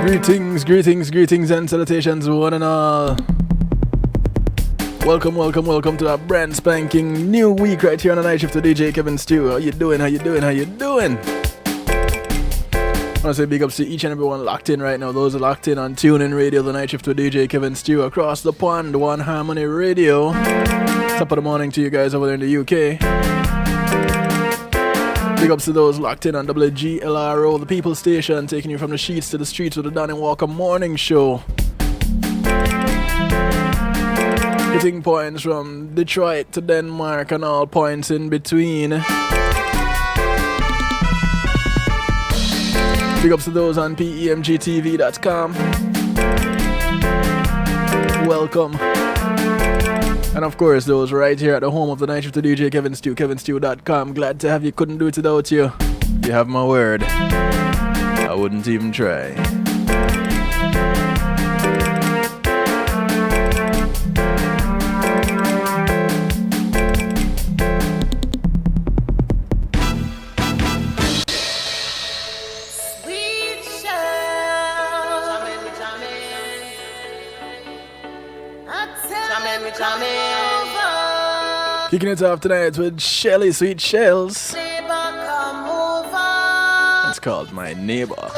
Greetings and salutations one and all. Welcome to a brand spanking new week right here on the night shift to DJ Kevin Stew. How you doing? I want to say big ups to each and everyone locked in right now. Those are locked in on TuneIn Radio, the night shift with DJ Kevin Stew across the pond, One Harmony Radio. Top of the morning to you guys over there in the UK. Big ups to those locked in on WGLRO, the People Station, taking you from the sheets to the streets with the Don and Walker Morning Show. Hitting points from Detroit to Denmark and all points in between. Big ups to those on PEMGTV.com. Welcome. And of course, those right here at the home of the night shift to DJ Kevin Stew, kevinstew.com. Glad to have you, couldn't do it without you. You have my word. I wouldn't even try. Kicking it off tonight with Shelly Sweet Shells. It's called My Neighbor.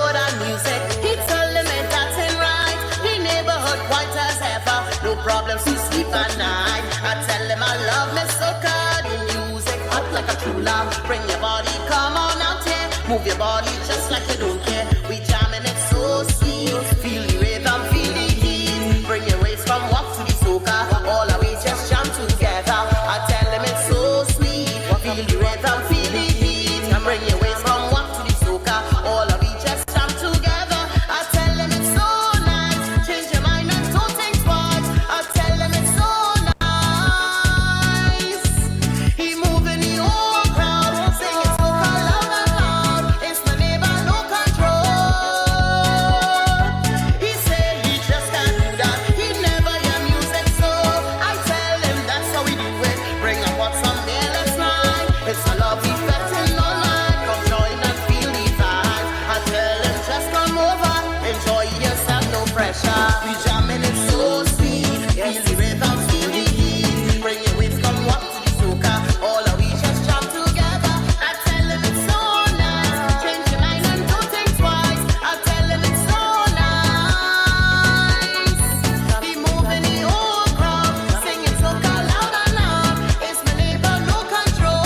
No problems to sleep at night. I tell them I love me so good. The music hot like a true love. Bring your body, come on out here. Move your body just like you don't care. We jamming it so sweet. Feel the rhythm, feel the heat. Bring your waist from walk to the soca. All our way just jam together. I tell them it's so sweet. Feel the rhythm, feel the heat. And bring your waist from walk to the soca. All our way just jam together. I tell them it's so nice. Change your mind and don't think twice. I tell them it's so nice. He moving the whole crowd, singing soca loud and loud. It's my neighbor, no control. He said he just can't do that. He never hear music, so I tell him that's how we do it. Bring up what's on there, let's ride. It's a love effect in all night. Come join and feel the vibe. I tell him just come over, enjoy yourself, no pressure. We jamming it so sweet. Feel the rhythm, feel the heat. Bring your waist, come walk to the soca. All of we just jam together. I tell him it's so nice. Change your mind and don't think twice. I tell him it's so nice. He moving the whole crowd, singing soca loud and loud. It's my neighbor, no control.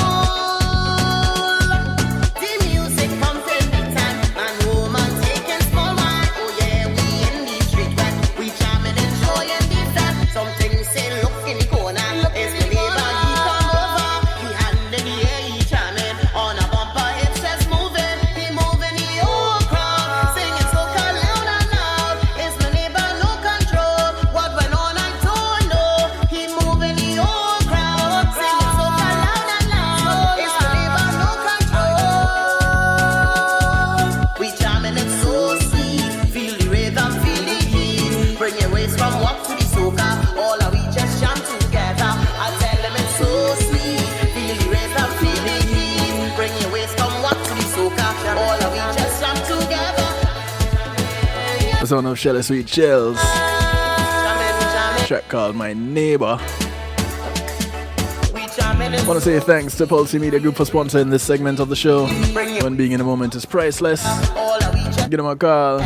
The music pumping big time, and woman taking small wine. Oh yeah, we in the street back, we jamming, enjoying the fact. Something say look in the corner, it's the neighbor, he come over. He hand in the air, he jamming, on a bumper, hips just moving. He moving the whole crowd, singing soca loud and loud. It's my neighbor, no control. What went on, I don't know. He moving the whole crowd, singing soca loud and loud. It's my neighbor, no control. We jamming it so sweet. Feel the rhythm, feel the heat. Bring your waist from walk to the soca. All of we just jam together. I tell them it's so sweet. Feel the rhythm, feel the heat. Bring your waist from walk to the soca. All of we just jam together. The sound of Shelly Sweet Shells. Track called My Neighbor. I want to say thanks to Pulse Media Group for sponsoring this segment of the show. When being in a moment is priceless. Give them a call.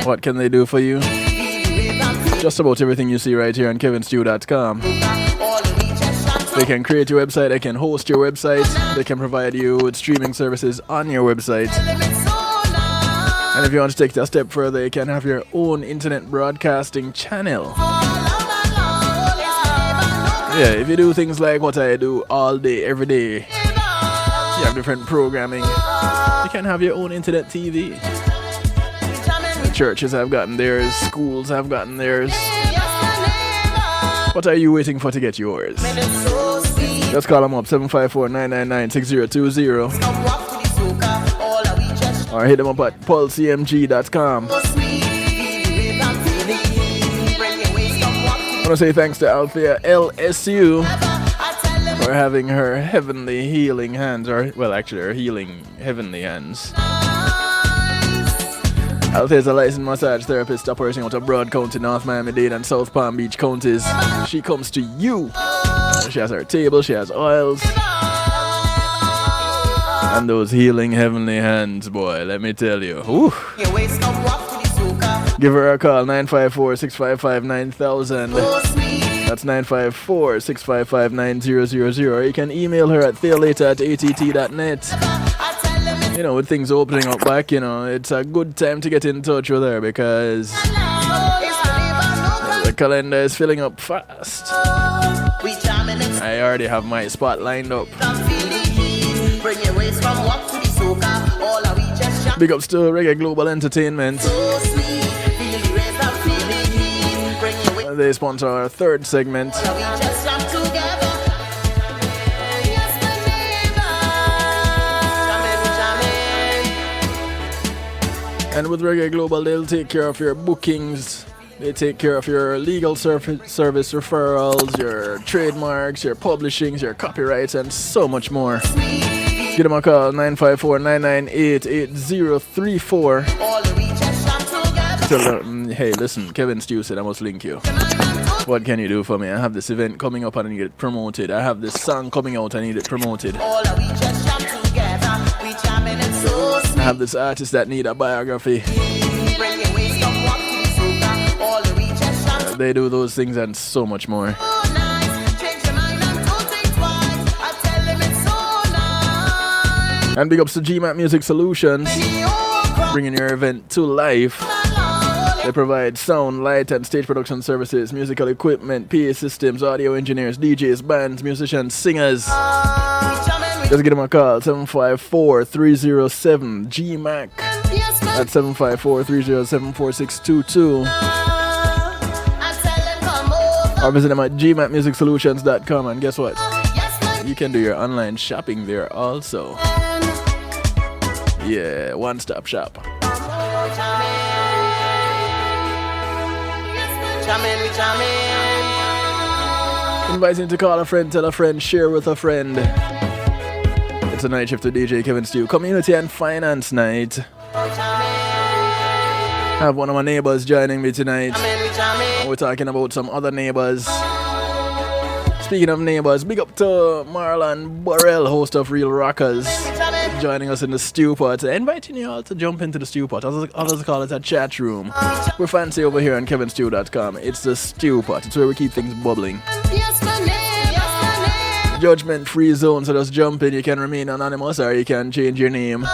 What can they do for you? Just about everything you see right here on kevinstew.com. They can create your website, they can host your website, they can provide you with streaming services on your website. And if you want to take it a step further, you can have your own internet broadcasting channel. Yeah, if you do things like what I do all day, every day, you have different programming, you can have your own internet TV. The churches have gotten theirs, schools have gotten theirs. What are you waiting for to get yours? Just call them up, 754-999-6020. Or hit them up at pulsecmg.com. I want to say thanks to Althea LSU for having her heavenly healing hands, or well, actually her healing heavenly hands Althea's a licensed massage therapist operating out of Broad County, North Miami-Dade, and South Palm Beach counties. She comes to you. She has her table, she has oils. And those healing heavenly hands, boy, let me tell you. Ooh. Give her a call, 954-655-9000. That's 954-655-9000. Or you can email her at theolater@att.net. You know, with things opening up back, you know, it's a good time to get in touch with her because the calendar is filling up fast. I already have my spot lined up. Big ups to Reggae Global Entertainment. They sponsor our third segment. And with Reggae Global, they'll take care of your bookings. They take care of your legal service referrals, your trademarks, your publishings, your copyrights, and so much more. Give them a call, 954-998-8034. Tell them, hey, listen, Kevin Stew said I must link you. What can you do for me? I have this event coming up and I need it promoted. I have this song coming out, I need it promoted. I have this artist that need a biography. They do those things and so much more. And big ups to GMAT Music Solutions, bringing your event to life. They provide sound, light, and stage production services, musical equipment, PA systems, audio engineers, DJs, bands, musicians, singers. Just give them a call, 754-307-GMAC. That's 754-307-4622. Or visit them at gmatmusicsolutions.com, and guess what? You can do your online shopping there also. Yeah, one-stop shop. Inviting to call a friend, tell a friend, share with a friend. It's a night shift to DJ Kevin Stew. Community and finance night. I have one of my neighbors joining me tonight. We're talking about some other neighbors. Speaking of neighbors, big up to Marlon Burrell, host of Real Rockers, joining us in the stew pot. Inviting you all to jump into the stew pot. Others call it a chat room. We're fancy over here on kevinstew.com. It's the stew pot. It's where we keep things bubbling. Judgment free zone, so just jump in. You can remain anonymous or you can change your name.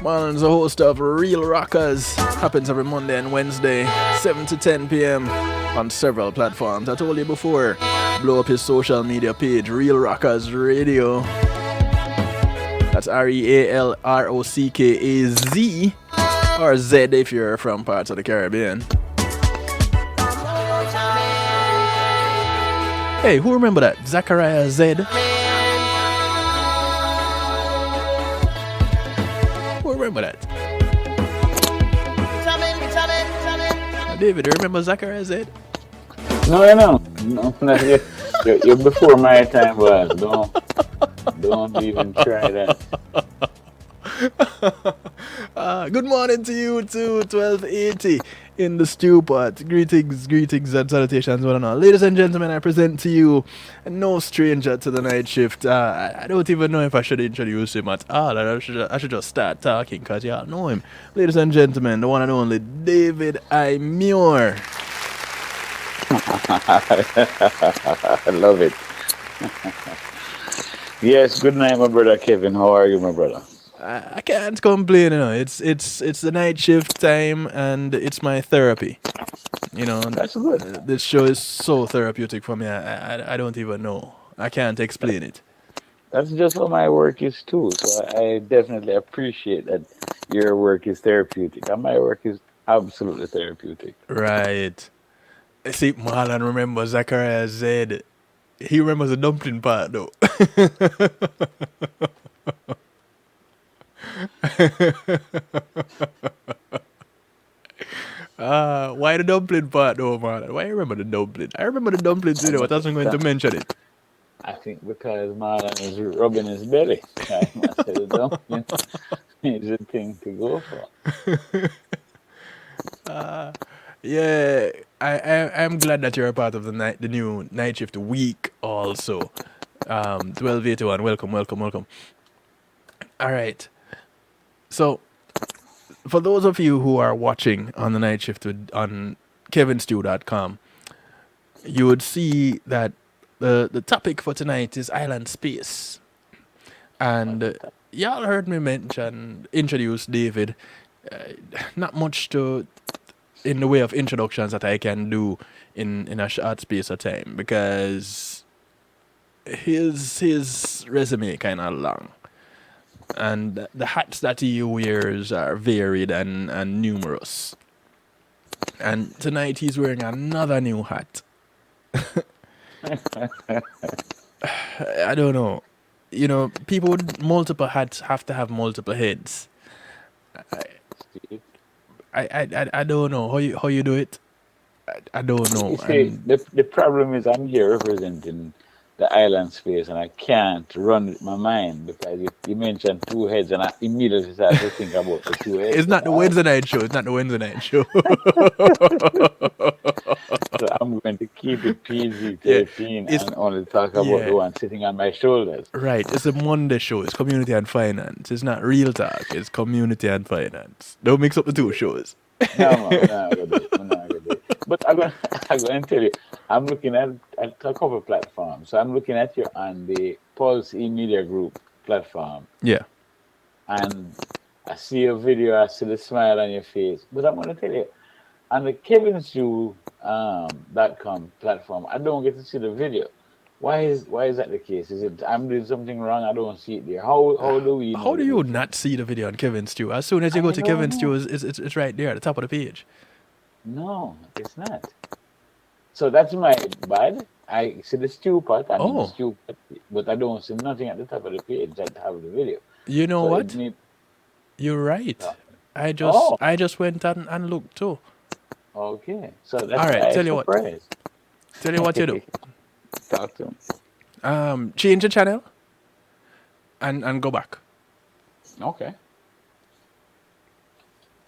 Marlon's the host of Real Rockers. Happens every Monday and Wednesday, 7 to 10 p.m. on several platforms. I told you before, blow up his social media page, Real Rockers Radio. That's RealRockaz, or Z if you're from parts of the Caribbean. Hey, who remember that? Zachariah Z? Who remember that? David, you remember Zachariah Z? No, I know. No, you're before my time, but don't even try that. Good morning to you too, 1280 in the stew pot. Greetings and salutations, one and all. Ladies and gentlemen, I present to you no stranger to the night shift. I don't even know if I should introduce him at all. I should just start talking because y'all know him. Ladies and gentlemen, the one and only David I. Muir. I love it. Yes, good night, my brother Kevin. How are you, my brother? I can't complain, you know. It's the night shift time and it's my therapy. You know, that's good. This show is so therapeutic for me. I don't even know. I can't explain it. That's just how my work is too. So I definitely appreciate that your work is therapeutic. And my work is absolutely therapeutic. Right. See, Marlon remembers Zachariah Z. He remembers the dumpling part though. Why the dumpling part though, man? Why you remember the dumpling? I remember the dumplings, you know, but I wasn't going to mention it. I think because Marlon is rubbing his belly. I must say the dumpling is a thing to go for. Yeah, I'm glad that you're a part of the new night shift week also. 1281, welcome, welcome, welcome. All right. So for those of you who are watching on the night shift on kevinstew.com, you would see that the topic for tonight is island space. And y'all heard me introduce David. Not much to in the way of introductions that I can do in a short space of time because his resume kind of long, and the hats that he wears are varied and numerous. And tonight he's wearing another new hat. I don't know. You know, people with multiple hats have to have multiple heads. See, I don't know how you do it. I don't you know. see, And the problem is I'm here representing the island space, and I can't run with my mind because you mentioned two heads, and I immediately start to think about the two heads. it's not the Wednesday night show. It's not the Wednesday night show. So I'm going to keep it PG Yeah, 13 it's and only talk about yeah. the one sitting on my shoulders. Right, it's a Monday show. It's community and finance. It's not real talk. It's community and finance. Don't mix up the two shows. No, man, we're not gonna do it. We're not gonna do it. But I'm gonna tell you, I'm looking at a couple of platforms. So I'm looking at you on the Pulse Media Group platform, Yeah. and I see your video. I see the smile on your face. But I'm gonna tell you, on the kevinstew.com platform, I don't get to see the video. Why is that the case? Is it I'm doing something wrong? I don't see it there. How do we know How do that you it's? not see the video on Kevin Stew? As soon as you go I to don't Kevin Stew, know. it's right there at the top of the page. No, it's not. So that's my bad. I see the stew pot. I'm in the Oh, stew pot, but I don't see nothing at the top of the page that have the video. you know So it what? may. You're right. uh, I Oh, just went and looked too. okay. So All that's why right, I'm tell you what. surprised. Tell you what you do. Talk to him. Change the channel and go back Okay.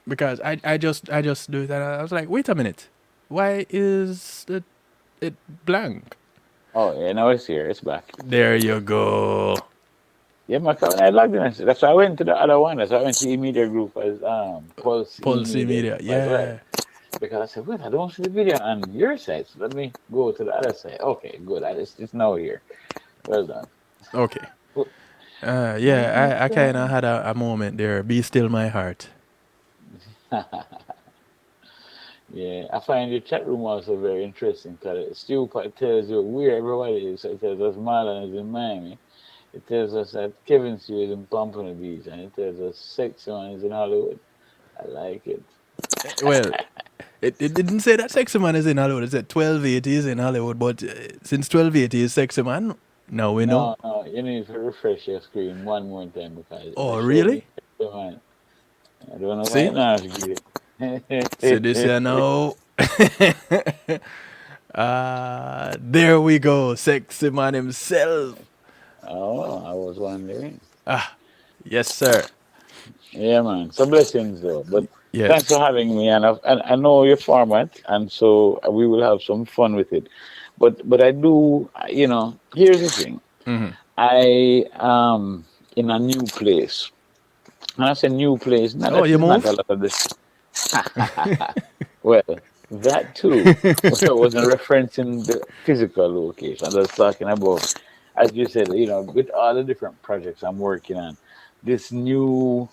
because I just do that. I was like, wait a minute, why is it blank? Oh, yeah, now it's here. It's back. There you go. Yeah, my cousin, I logged in. That's why I went to the other one. That's why I went to e-media group as Pulse Pulse e-media Media. group as well. Yeah. Because I said, wait, I don't see the video on your site. So let me go to the other side. Okay, good. It's now here. Well done. Okay. Cool. Yeah, I kind of Okay. had a moment there. Be still my heart. Yeah, I find your chat room also very interesting because it still tells you where everybody is. So it tells us Marlon is in Miami. It tells us that Kevin Stew is in Pompano Beach, and it tells us Sexy One is in Hollywood. I like it. Well, it didn't say that Sexy Man is in Hollywood. It said 1280 is in Hollywood, but since 1280 is Sexy Man, now we know. No, no, you need to refresh your screen one more time because Oh, it showed me really? Sexy One. I don't know why See? not. Get See this here it. now. There we go. Sexy Man himself. Oh, I was wondering. Yes, sir. Yeah, man. So blessings, though. But Yes. thanks for having me, and I know your format, and so we will have some fun with it. But I do, here's the thing. I in a new place. When I say new place, not Oh, that you is not a moved? lot of this. Well, that too. I wasn't referencing the physical location. I was talking about, as you said, with all the different projects I'm working on, this new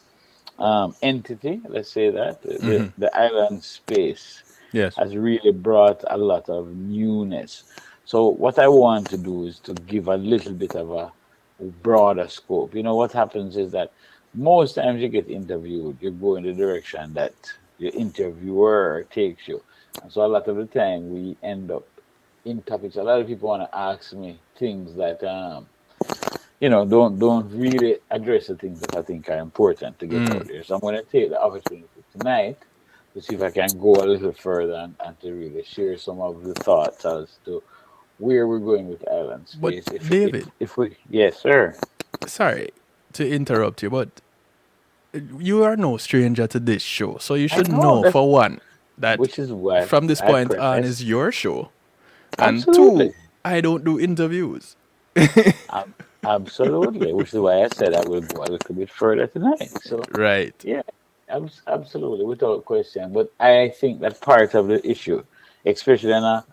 entity, let's say that, the island space Yes. has really brought a lot of newness. So what I want to do is to give a little bit of a broader scope. What happens is that most times you get interviewed, you go in the direction that your interviewer takes you. And so a lot of the time we end up in topics. A lot of people want to ask me things that don't really address the things that I think are important to get out there. So I'm going to take the opportunity tonight to see if I can go a little further and to really share some of the thoughts as to where we're going with Island But Space. David, If we, yes, sir. sorry to interrupt you, but you are no stranger to this show, so you I should know know that's for one that which is what from this I point on preface. is your show, and Absolutely. two, I don't do interviews. Um, absolutely. Which is why I said I will go a little bit further tonight. So Right. yeah, absolutely, without question. But I think that part of the issue, especially on a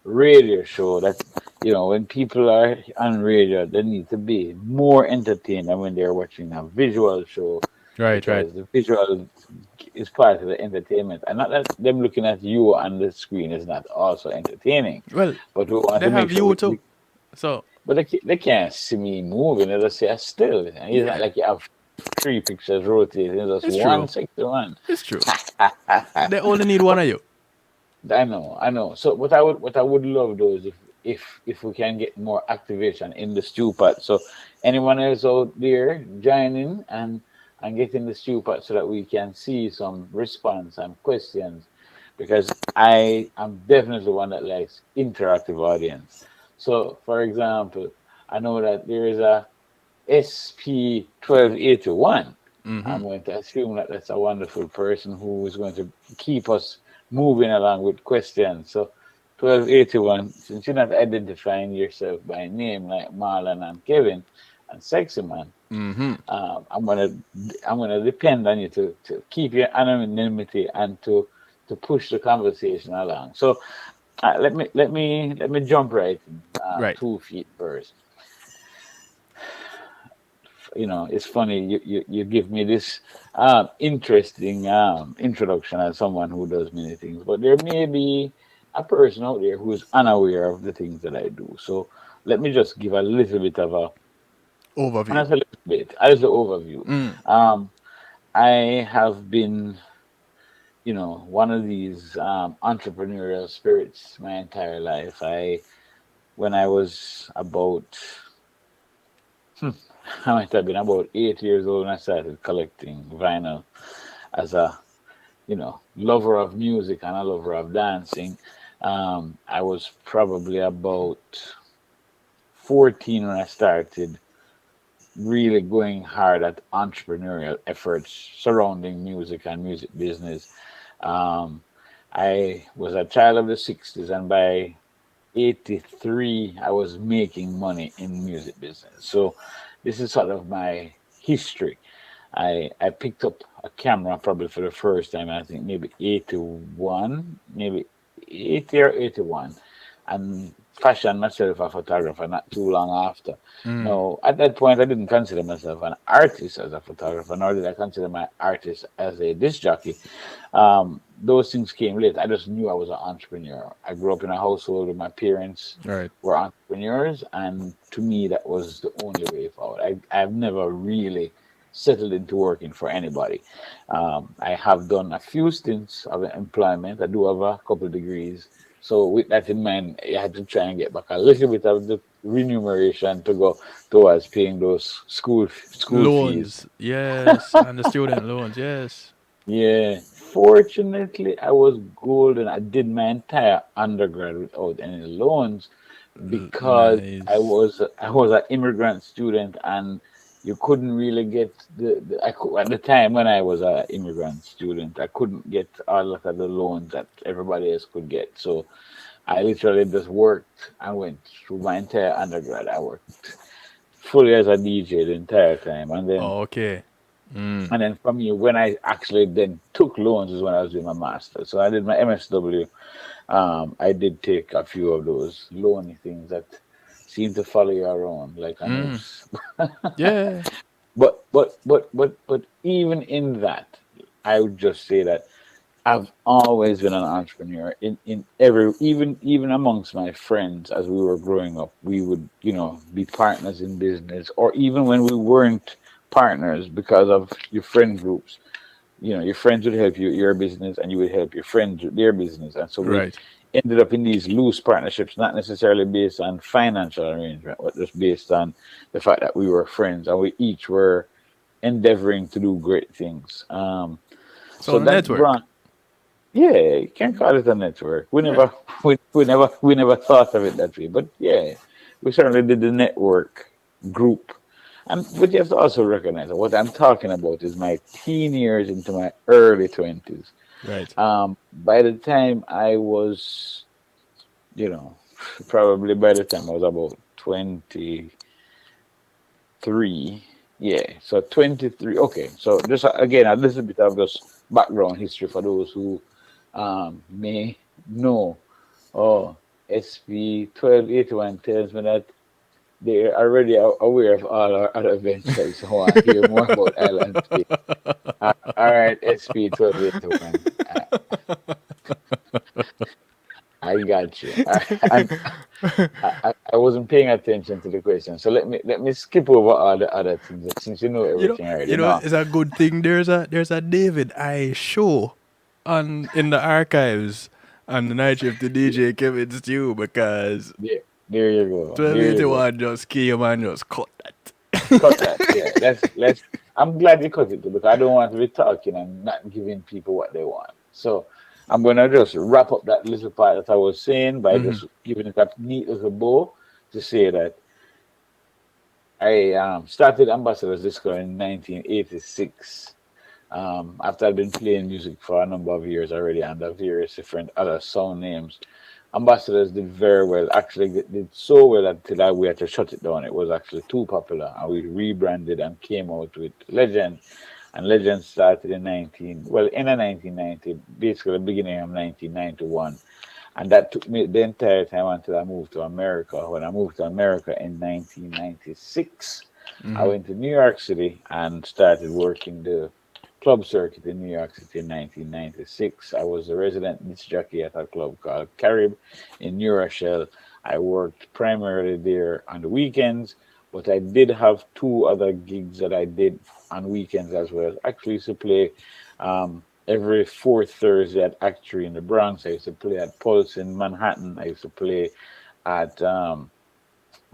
radio show, that when people are on radio, they need to be more entertained than when they're watching a visual show, Right. Right. because the visual is part of the entertainment, and not that them looking at you on the screen is not also entertaining, Well, but we want they to make have sure you too. we So but they can't see me moving. They just see a still. And it's not yeah, like you have three pictures rotating. It's just it's true. one 61. It's true. They only need one of you. I know. So what I would love though is if we can get more activation in the stew pot. So anyone else out there joining and getting the stew pot so that we can see some response and questions, because I am definitely one that likes interactive audience. So for example, I know that there is a SP 1281. I'm going to assume that that's a wonderful person who is going to keep us moving along with questions. So 1281, since you're not identifying yourself by name like Marlon and Kevin and Sexy Man, I'm gonna depend on you to keep your anonymity and to push the conversation along. So let me jump right in, Right. 2 feet first. It's funny you give me this interesting introduction as someone who does many things, but there may be a person out there who is unaware of the things that I do. So let me just give a little bit of a, and Overview. that's a little bit, as the overview. Um, I have been, one of these entrepreneurial spirits my entire life. When I was about, I might have been about 8 years old when I started collecting vinyl as a, lover of music and a lover of dancing. I was probably about 14 when I started really going hard at entrepreneurial efforts surrounding music and music business. Um, I was a child of the 60s, and by 83, I was making money in music business. So this is sort of my history. I picked up a camera probably for the first time, I think maybe 81, maybe 80 or 81, and fashioned myself a photographer not too long after. Now, at that point, I didn't consider myself an artist as a photographer, nor did I consider my artist as a disc jockey. Those things came late. I just knew I was an entrepreneur. I grew up in a household where my parents Right. were entrepreneurs, and to me, that was the only way forward. I've never really settled into working for anybody. I have done a few stints of employment. I do have a couple of degrees. So with that in mind, I had to try and get back a little bit of the remuneration to go towards paying those school fees. Loans. Yes. And the student loans. Yes. Yeah. Fortunately, I was golden. I did my entire undergrad without any loans because Nice. I was an immigrant student, and you couldn't really get at the time when I was an immigrant student, I couldn't get a lot of the loans that everybody else could get. So I literally just worked and went through my entire undergrad. I worked fully as a DJ the entire time, Okay. and then from you, when I actually then took loans is when I was doing my master. So I did my MSW. I did take a few of those loany things that seem to follow you around like a noose. Yeah. But even in that, I would just say that I've always been an entrepreneur in every, even amongst my friends as we were growing up. We would, be partners in business, or even when we weren't partners because of your friend groups. Your friends would help you your business, and you would help your friends with their business. And so we Right. ended up in these loose partnerships, not necessarily based on financial arrangement, but just based on the fact that we were friends and we each were endeavoring to do great things. So So that network. brought, Yeah, you can call it a network. We never, we never thought of it that way. But yeah, we certainly did the network group. And but you have to also recognize that what I'm talking about is my teen years into my early 20s. Right. By the time I was, you know, probably by the time I was about 23, yeah, so 23. Okay, so just again, a little bit of just background history for those who may know. Oh, SP 1281 tells me that they're already aware of all our other ventures. So I want to hear more about Island Space. All right, SP 1281. I got you. I wasn't paying attention to the question, so let me skip over all the other things since you know everything already. No, It's a good thing. There's a David I show on in the archives on the night shift to DJ Kevin Stew because there you go. There you go. 1281 just came and just cut Cut that. that. Yeah, let's. I'm glad you cut it too, because I don't want to be talking and not giving people what they want. So I'm gonna just wrap up that little part that I was saying by just giving it a neat little bow to say that I started Ambassadors Disco in 1986. After I'd been playing music for a number of years already under various different other sound names. Ambassadors did very well. Actually, did so well until we had to shut it down. It was actually too popular, and we rebranded and came out with Legend. And Legend started in in the 1990, basically the beginning of 1991. And that took me the entire time until I moved to America. When I moved to America in 1996, I went to New York City and started working the club circuit in New York City in 1996. I was a resident disc jockey at a club called Carib in New Rochelle. I worked primarily there on the weekends, but I did have two other gigs that I did on weekends as well. Actually, used to play every fourth Thursday at Actuary in the Bronx. I used to play at Pulse in Manhattan. I used to play at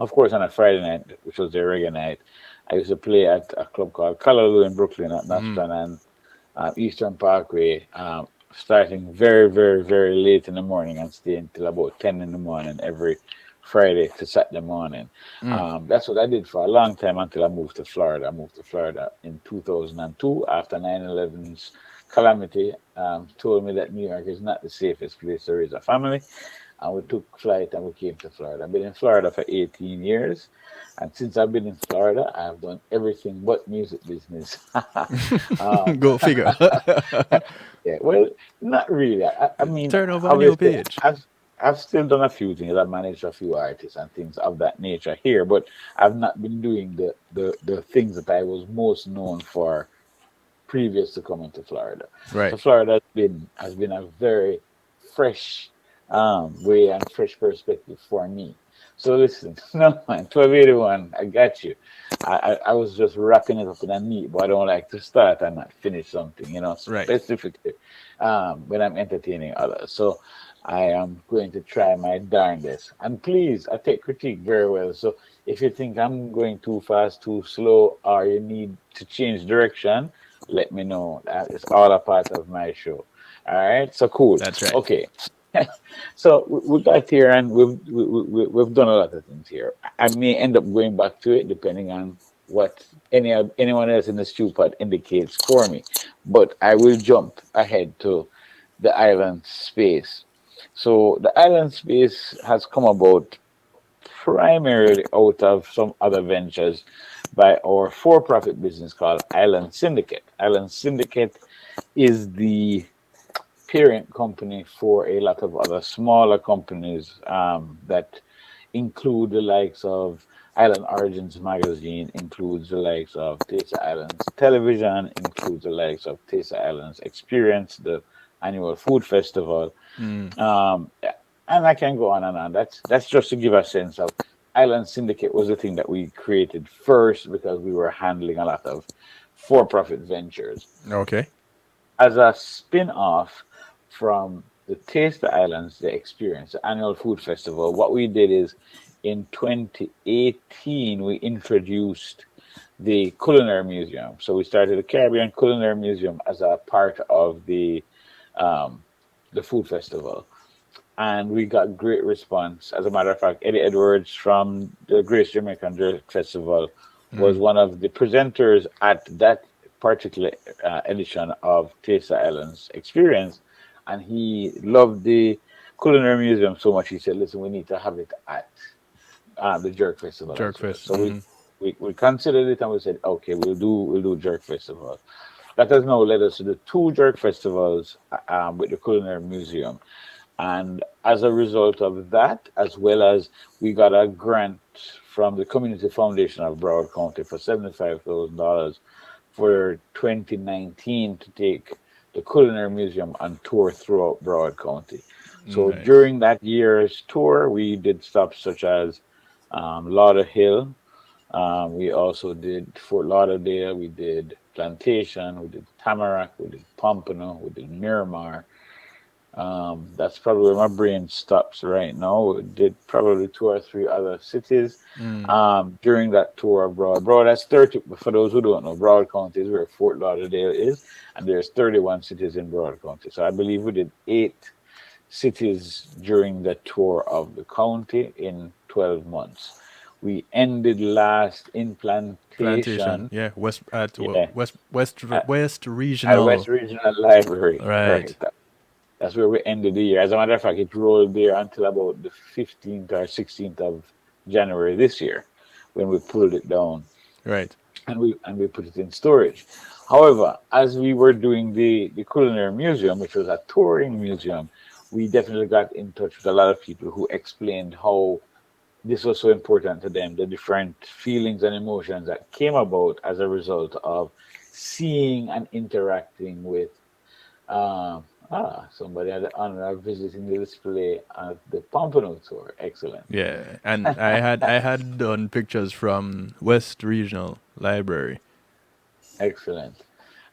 of course, on a Friday night, which was the reggae night, I used to play at a club called Callaloo in Brooklyn at Nostrand and Eastern Parkway, starting very, very, very late in the morning and staying till about 10 in the morning every Friday to Saturday morning. That's what I did for a long time until I moved to Florida. I moved to Florida in 2002 after 9/11's calamity told me that New York is not the safest place to raise a family, and we took flight and we came to Florida. I've been in Florida for 18 years, and since I've been in Florida, I've done everything but music business. um, Go figure. yeah, well, not really. I mean, Turn over a new obviously, page. I've still done a few things. I've managed a few artists and things of that nature here, but I've not been doing the things that I was most known for previous to coming to Florida. So Right. Florida has been a very fresh way and fresh perspective for me. So listen, no man, 1281, I got you. I was just wrapping it up in a neat, but I don't like to start and not finish something, Right. specifically when I'm entertaining others. So I am going to try my darndest. And please, I take critique very well. So if you think I'm going too fast, too slow, or you need to change direction, let me know. That is all a part of my show. All right, so cool. That's right. Okay, so we got here and we've done a lot of things here. I may end up going back to it depending on what anyone else in the stew pot indicates for me, but I will jump ahead to the island space. So the island space has come about primarily out of some other ventures by our for-profit business called Island Syndicate. Island Syndicate is the parent company for a lot of other smaller companies that include the likes of Island Origins magazine, includes the likes of Tesa Islands Television, includes the likes of Tesa Islands Experience, the annual food festival, um, and I can go on and on. That's just to give a sense of Island Syndicate was the thing that we created first because we were handling a lot of for-profit ventures. Okay. As a spin-off from the Taste the Islands, the Experience, the annual food festival, what we did is in 2018 we introduced the Culinary Museum. So we started the Caribbean Culinary Museum as a part of the um, the food festival, and we got great response. As a matter of fact, Eddie Edwards from the Great Jamaican Jerk Festival was one of the presenters at that particular edition of Taste the Islands Experience, and he loved the Culinary Museum so much. He said, "Listen, we need to have it at the Jerk Festival as well." Jerkfest. So we considered it and we said, "Okay, we'll do Jerk Festival." That has now led us to the two Jerk Festivals with the Culinary Museum. And as a result of that, as well as we got a grant from the Community Foundation of Broward County for $75,000 for 2019 to take the Culinary Museum on tour throughout Broward County. So Nice. during that year's tour, we did stops such as Lauderhill. We also did Fort Lauderdale. We did Plantation. We did Tamarack. We did Pompano. We did Miramar. That's probably where my brain stops right now. We did probably two or three other cities during that tour of Broad. Broad, that's 30, for those who don't know, Broward County is where Fort Lauderdale is, and there's 31 cities in Broward County. So I believe we did 8 cities during the tour of the county in 12 months. We ended last in Plantation. Plantation, Yeah. West at yeah, at, West at West Regional. Regional Library. Right. Right. That's where we ended the year. As a matter of fact, it rolled there until about the 15th or 16th of January this year when we pulled it down Right. and we put it in storage. However, as we were doing the Culinary Museum, which was a touring museum, we definitely got in touch with a lot of people who explained how this was so important to them, the different feelings and emotions that came about as a result of seeing and interacting with somebody had the honor of visiting the display at the Pompano tour. Excellent. Yeah. And I had done pictures from West Regional Library. Excellent.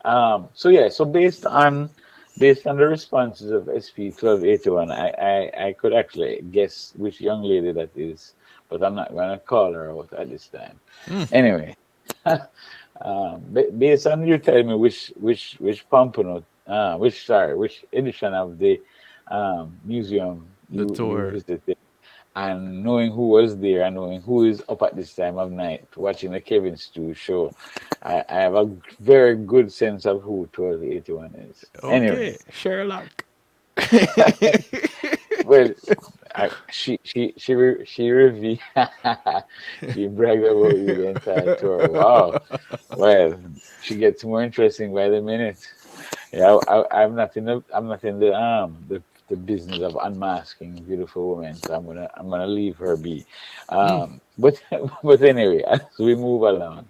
So yeah, so based on the responses of SP 1281, I could actually guess which young lady that is, but I'm not gonna call her out at this time. Anyway, based on you telling me which Pompano, which edition of the museum The you tour. visited, and knowing who was there and knowing who is up at this time of night watching the Kevin Stew show, I have a very good sense of who 1281 is. Anyway, Okay, Sherlock. well, she revealed she bragged about you the entire tour. Wow. Well, she gets more interesting by the minute. Yeah, I'm not in the business of unmasking beautiful women, so I'm gonna leave her be. But but anyway, as we move along.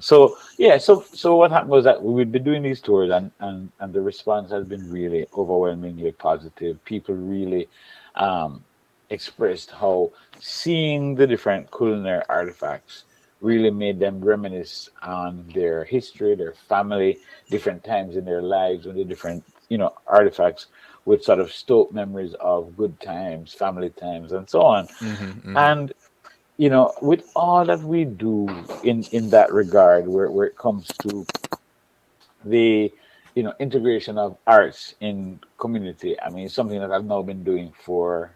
So yeah, so what happened was that we would be doing these tours, and the response has been really overwhelmingly positive. People really um, expressed how seeing the different culinary artifacts really made them reminisce on their history, their family, different times in their lives, when the different artifacts would sort of stoke memories of good times, family times, and so on. And with all that we do in that regard, where it comes to the integration of arts in community, I mean, it's something that I've now been doing for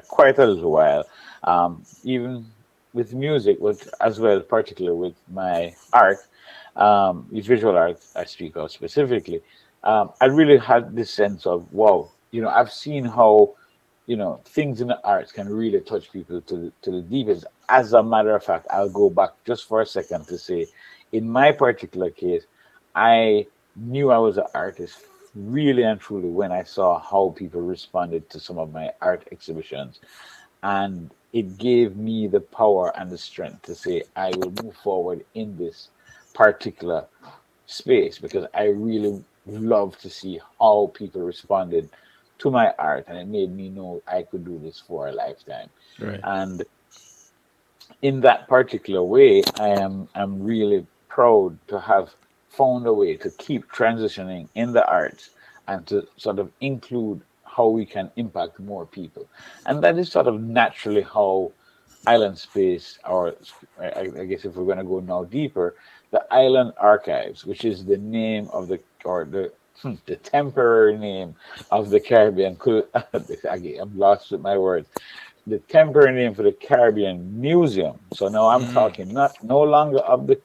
quite a little while, even with music, with as well, particularly with my art, with visual art, I speak of specifically. I really had this sense of wow, I've seen how things in the arts can really touch people to the deepest. As a matter of fact, I'll go back just for a second to say, in my particular case, I knew I was an artist really and truly when I saw how people responded to some of my art exhibitions. And it gave me the power and the strength to say, I will move forward in this particular space because I really love to see how people responded to my art, and it made me know I could do this for a lifetime. Right. And in that particular way, I'm really proud to have found a way to keep transitioning in the arts and to sort of include how we can impact more people. And that is sort of naturally how Island Space, or I guess if we're going to go now deeper, the Island Archives, which is the name of the or the the temporary name of the Caribbean. Again, I'm lost with my words. The temporary name for the Caribbean Museum. So now I'm talking not no longer of the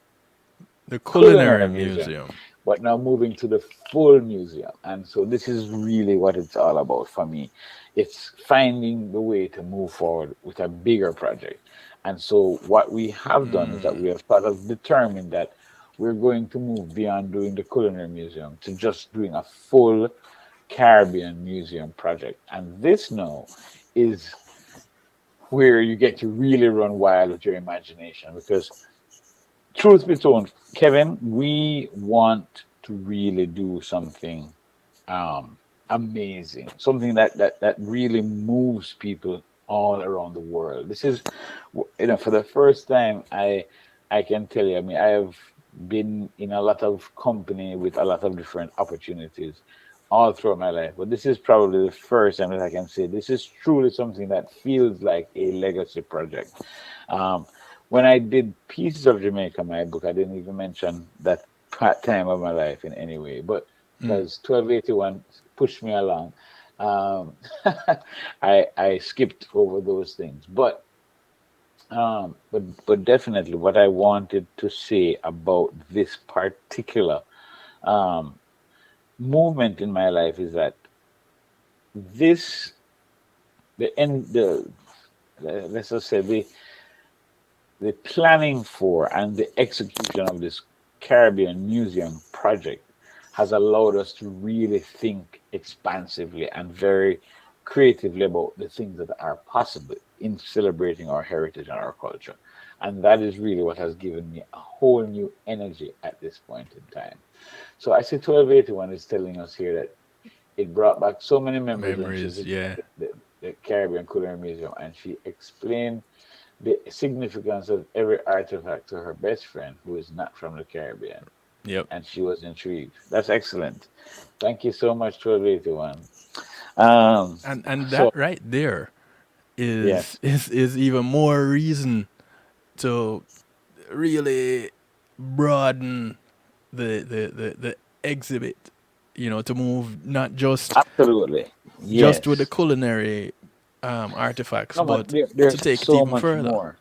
The Culinary Culinary Museum, Museum. but now moving to the full museum. And so this is really what it's all about for me. It's finding the way to move forward with a bigger project. And so what we have done is that we have sort of determined that we're going to move beyond doing the Culinary Museum to just doing a full Caribbean Museum project. And this now is where you get to really run wild with your imagination because truth be told, Kevin, we want to really do something um, amazing, something that really moves people all around the world. This is, for the first time, I can tell you. I mean, I have been in a lot of company with a lot of different opportunities all throughout my life, but this is probably the first time that I can say this is truly something that feels like a legacy project. Um, when I did Pieces of Jamaica, my book, I didn't even mention that part time of my life in any way, but because 1281 pushed me along, um, I skipped over those things. But definitely, what I wanted to say about this particular um, movement in my life is that this the end the let's just say the planning for and the execution of this Caribbean Museum project has allowed us to really think expansively and very creatively about the things that are possible in celebrating our heritage and our culture. And that is really what has given me a whole new energy at this point in time. So I see 1281 is telling us here that it brought back so many memories when she Memories, visited yeah. the Caribbean Culinary Museum and she explained the significance of every artifact to her best friend who is not from the Caribbean. Yep. And she was intrigued. That's excellent. Thank you so much, 1281. And that So, right there is yes, is even more reason to really broaden the exhibit, to move not absolutely. just with the Yes. culinary artifacts, No, but but to there's take it so even much further. more.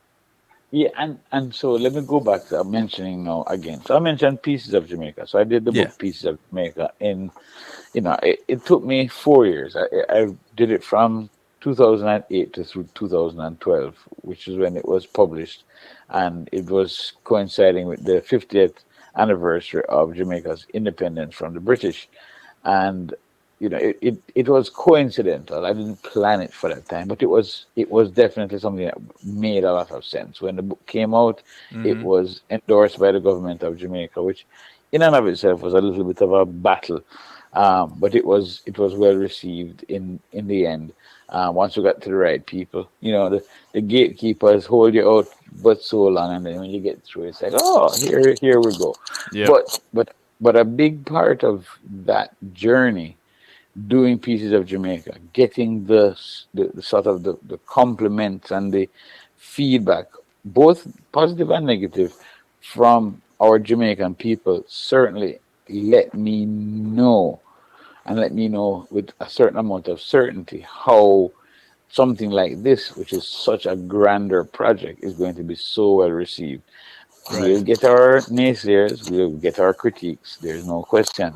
Yeah, and so let me go back to mentioning now again. So I mentioned Pieces of Jamaica. So I did the Yeah. book Pieces of Jamaica in, it took me 4 years. I did it from 2008 to through 2012, which is when it was published, and it was coinciding with the 50th anniversary of Jamaica's independence from the British, and it was coincidental. I didn't plan it for that time, but it was definitely something that made a lot of sense. When the book came out, it was endorsed by the government of Jamaica, which in and of itself was a little bit of a battle, but it was well received in the end. Once you got to the right people, the gatekeepers hold you out but so long, and then when you get through, it's like, oh, here we go. Yep. But a big part of that journey, doing Pieces of Jamaica, getting the sort of the compliments and the feedback, both positive and negative, from our Jamaican people, certainly let me know and let me know with a certain amount of certainty how something like this, which is such a grander project, is going to be so well received. We'll Right. get our naysayers, we'll get our critiques, there's no question.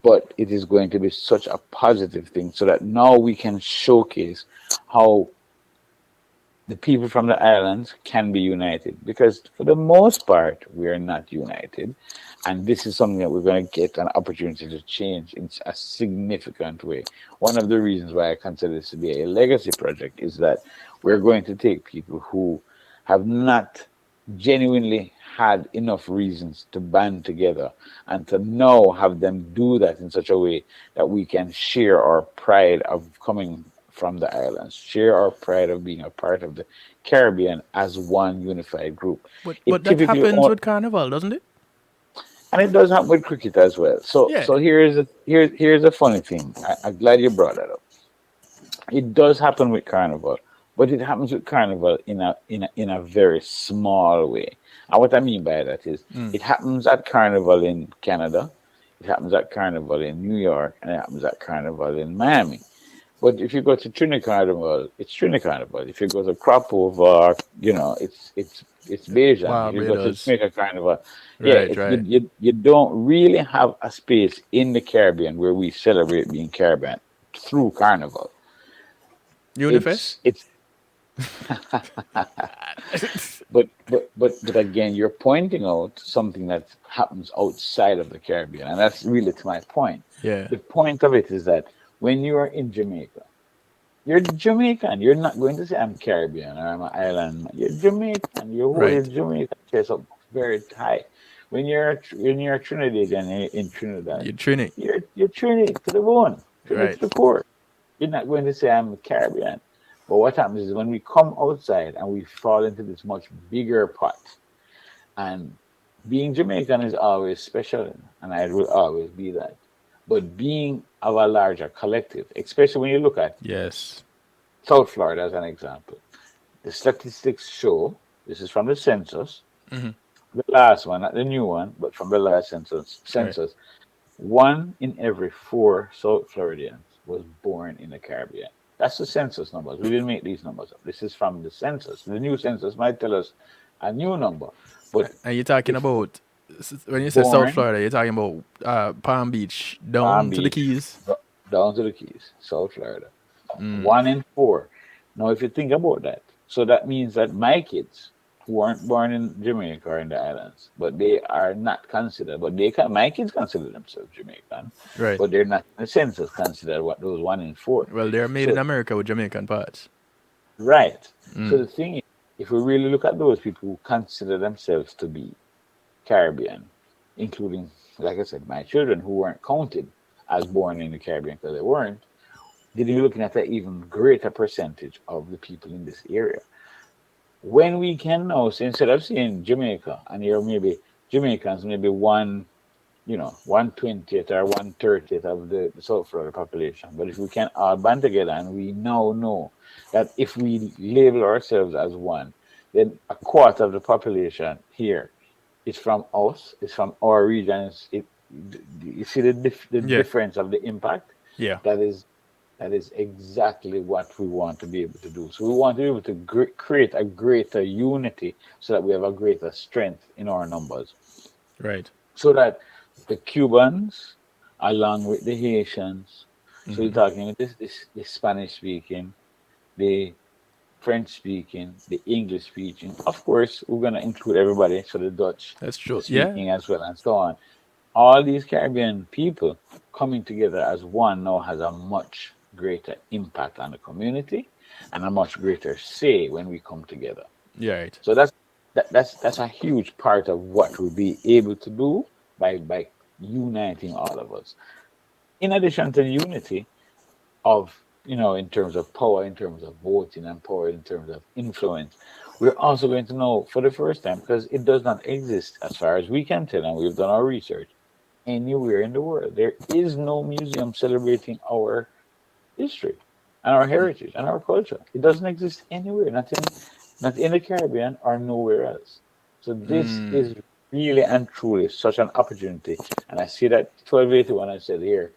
But it is going to be such a positive thing so that now we can showcase how the people from the islands can be united, because for the most part we are not united, and this is something that we're going to get an opportunity to change in a significant way. One of the reasons why I consider this to be a legacy project is that we're going to take people who have not genuinely had enough reasons to band together and to now have them do that in such a way that we can share our pride of coming from the islands, share our pride of being a part of the Caribbean as one unified group. But It that typically, happens with Carnival, doesn't it? and it does happen with cricket as well. So, Yeah. so here's a funny thing. I'm glad you brought that up. It does happen with Carnival, but it happens with Carnival in a very small way. And what I mean by that is, it happens at Carnival in Canada, It happens at Carnival in New York, and it happens at Carnival in Miami. But if you go to Trinidad Carnival, it's Trinidad Carnival. If you go to Crop Over, it's Bajan. If you go to Barbados. Jamaica Carnival, yeah, Right, right. you don't really have a space in the Caribbean where we celebrate being Caribbean through Carnival. Unifest? It's but again, you're pointing out something that happens outside of the Caribbean, and that's really to my point. Yeah. The point of it is that when you are in Jamaica, you're Jamaican. You're not going to say I'm Caribbean or I'm an island. You're Jamaican. You're Right. holding Jamaican chest up very high. When you're Trinidadian in Trinidad, You Trini. you're Trinidad to the bone, Trinidad Right. to the core. You're not going to say I'm Caribbean. But what happens is when we come outside and we fall into this much bigger pot, and being Jamaican is always special, and I will always be that. But being of a larger collective, especially when you look at Yes. South Florida as an example, the statistics show this is from the census, Hmm. the last one, not the new one, but from the last census. Right. One in every four South Floridians was born in the Caribbean. That's the census numbers. We didn't make these numbers up. This is from the census. The new census might tell us a new number, but And you're talking if about when you say South born Florida, you're talking about Palm Beach Palm down to the Beach Keys. down to the Keys, South Florida, Mm. one in four. Now, if you think about that, so that means that my kids who weren't born in Jamaica or in the islands, but they are not considered, but they can, my kids consider themselves Jamaican, Right. but they're not in the census considered what those one in four. Well, they're made in So, America with Jamaican parts. right. So Mm. the thing is, if we really look at those people who consider themselves to be Caribbean, including, like I said, my children who weren't counted as born in the Caribbean because they weren't, then you're looking at an even greater percentage of the people in this area. When we can now, so instead of saying Jamaica, and you're maybe Jamaicans, maybe 1/20th or 1/30th of the South Florida population. But if we can all band together and we now know that if we label ourselves as one, then a quarter of the population here is from us, is from our regions. You see the Yeah. difference of the impact? Yeah. That is that is exactly what we want to be able to do. So we want to be able to create a greater unity so that we have a greater strength in our numbers. Right. So that the Cubans, along with the Haitians, so you're Hmm. talking with the Spanish speaking, the French speaking, the English speaking. Of course, we're going to include everybody, so the Dutch That's true. Yeah. speaking as well, and so on. All these Caribbean people coming together as one now has a much greater impact on the community and a much greater say when we come together. Yeah. Right. So that's a huge part of what we'll be able to do by uniting all of us. In addition to the unity of in terms of power, in terms of voting, and power in terms of influence, we're also going to know for the first time, because it does not exist as far as we can tell, and we've done our research anywhere in the world. There is no museum celebrating our history and our heritage and our culture. It doesn't exist anywhere, not in the Caribbean or nowhere else. So this Mm. is really and truly such an opportunity. And I see that 1281 I said here,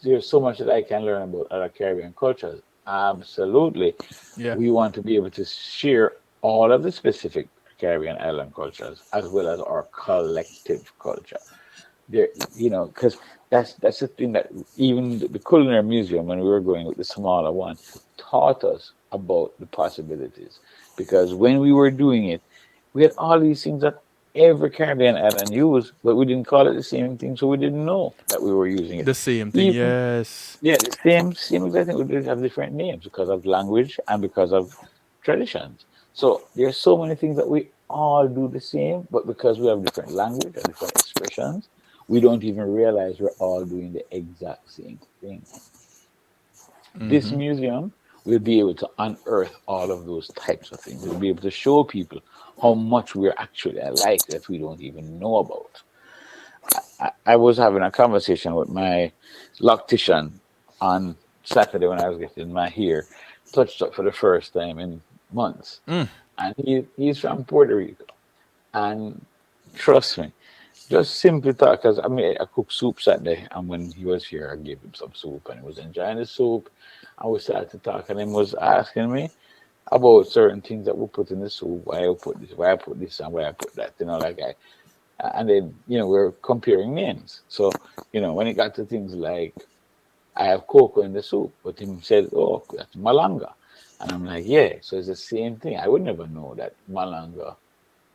there's so much that I can learn about other Caribbean cultures. Absolutely. Yeah. We want to be able to share all of the specific Caribbean island cultures as well as our collective culture. There, because that's the thing that even the culinary museum, when we were going with the smaller one, taught us about the possibilities. Because when we were doing it, we had all these things that every Caribbean island used, but we didn't call it the same thing, so we didn't know that we were using it. The same thing. Even Yes. yeah, the same exact thing. We did have different names because of language and because of traditions. So there's so many things that we all do the same, but because we have different language and different expressions, we don't even realize we're all doing the exact same thing. This Hmm. museum will be able to unearth all of those types of things. We'll be able to show people how much we're actually alike that we don't even know about. I was having a conversation with my loctician on Saturday when I was getting my hair touched up for the first time in months. Mm. And he's from Puerto Rico. And trust me, Just simply talk, because I cooked soup Saturday, and when he was here, I gave him some soup, and he was enjoying the soup. And we started to talk, and he was asking me about certain things that we put in the soup, why I put this, why I put this, and why I put that, like and then we're comparing names. So when it got to things like I have cocoa in the soup, but him said, "Oh, that's malanga," and I'm like, "Yeah." So it's the same thing. I would never know that malanga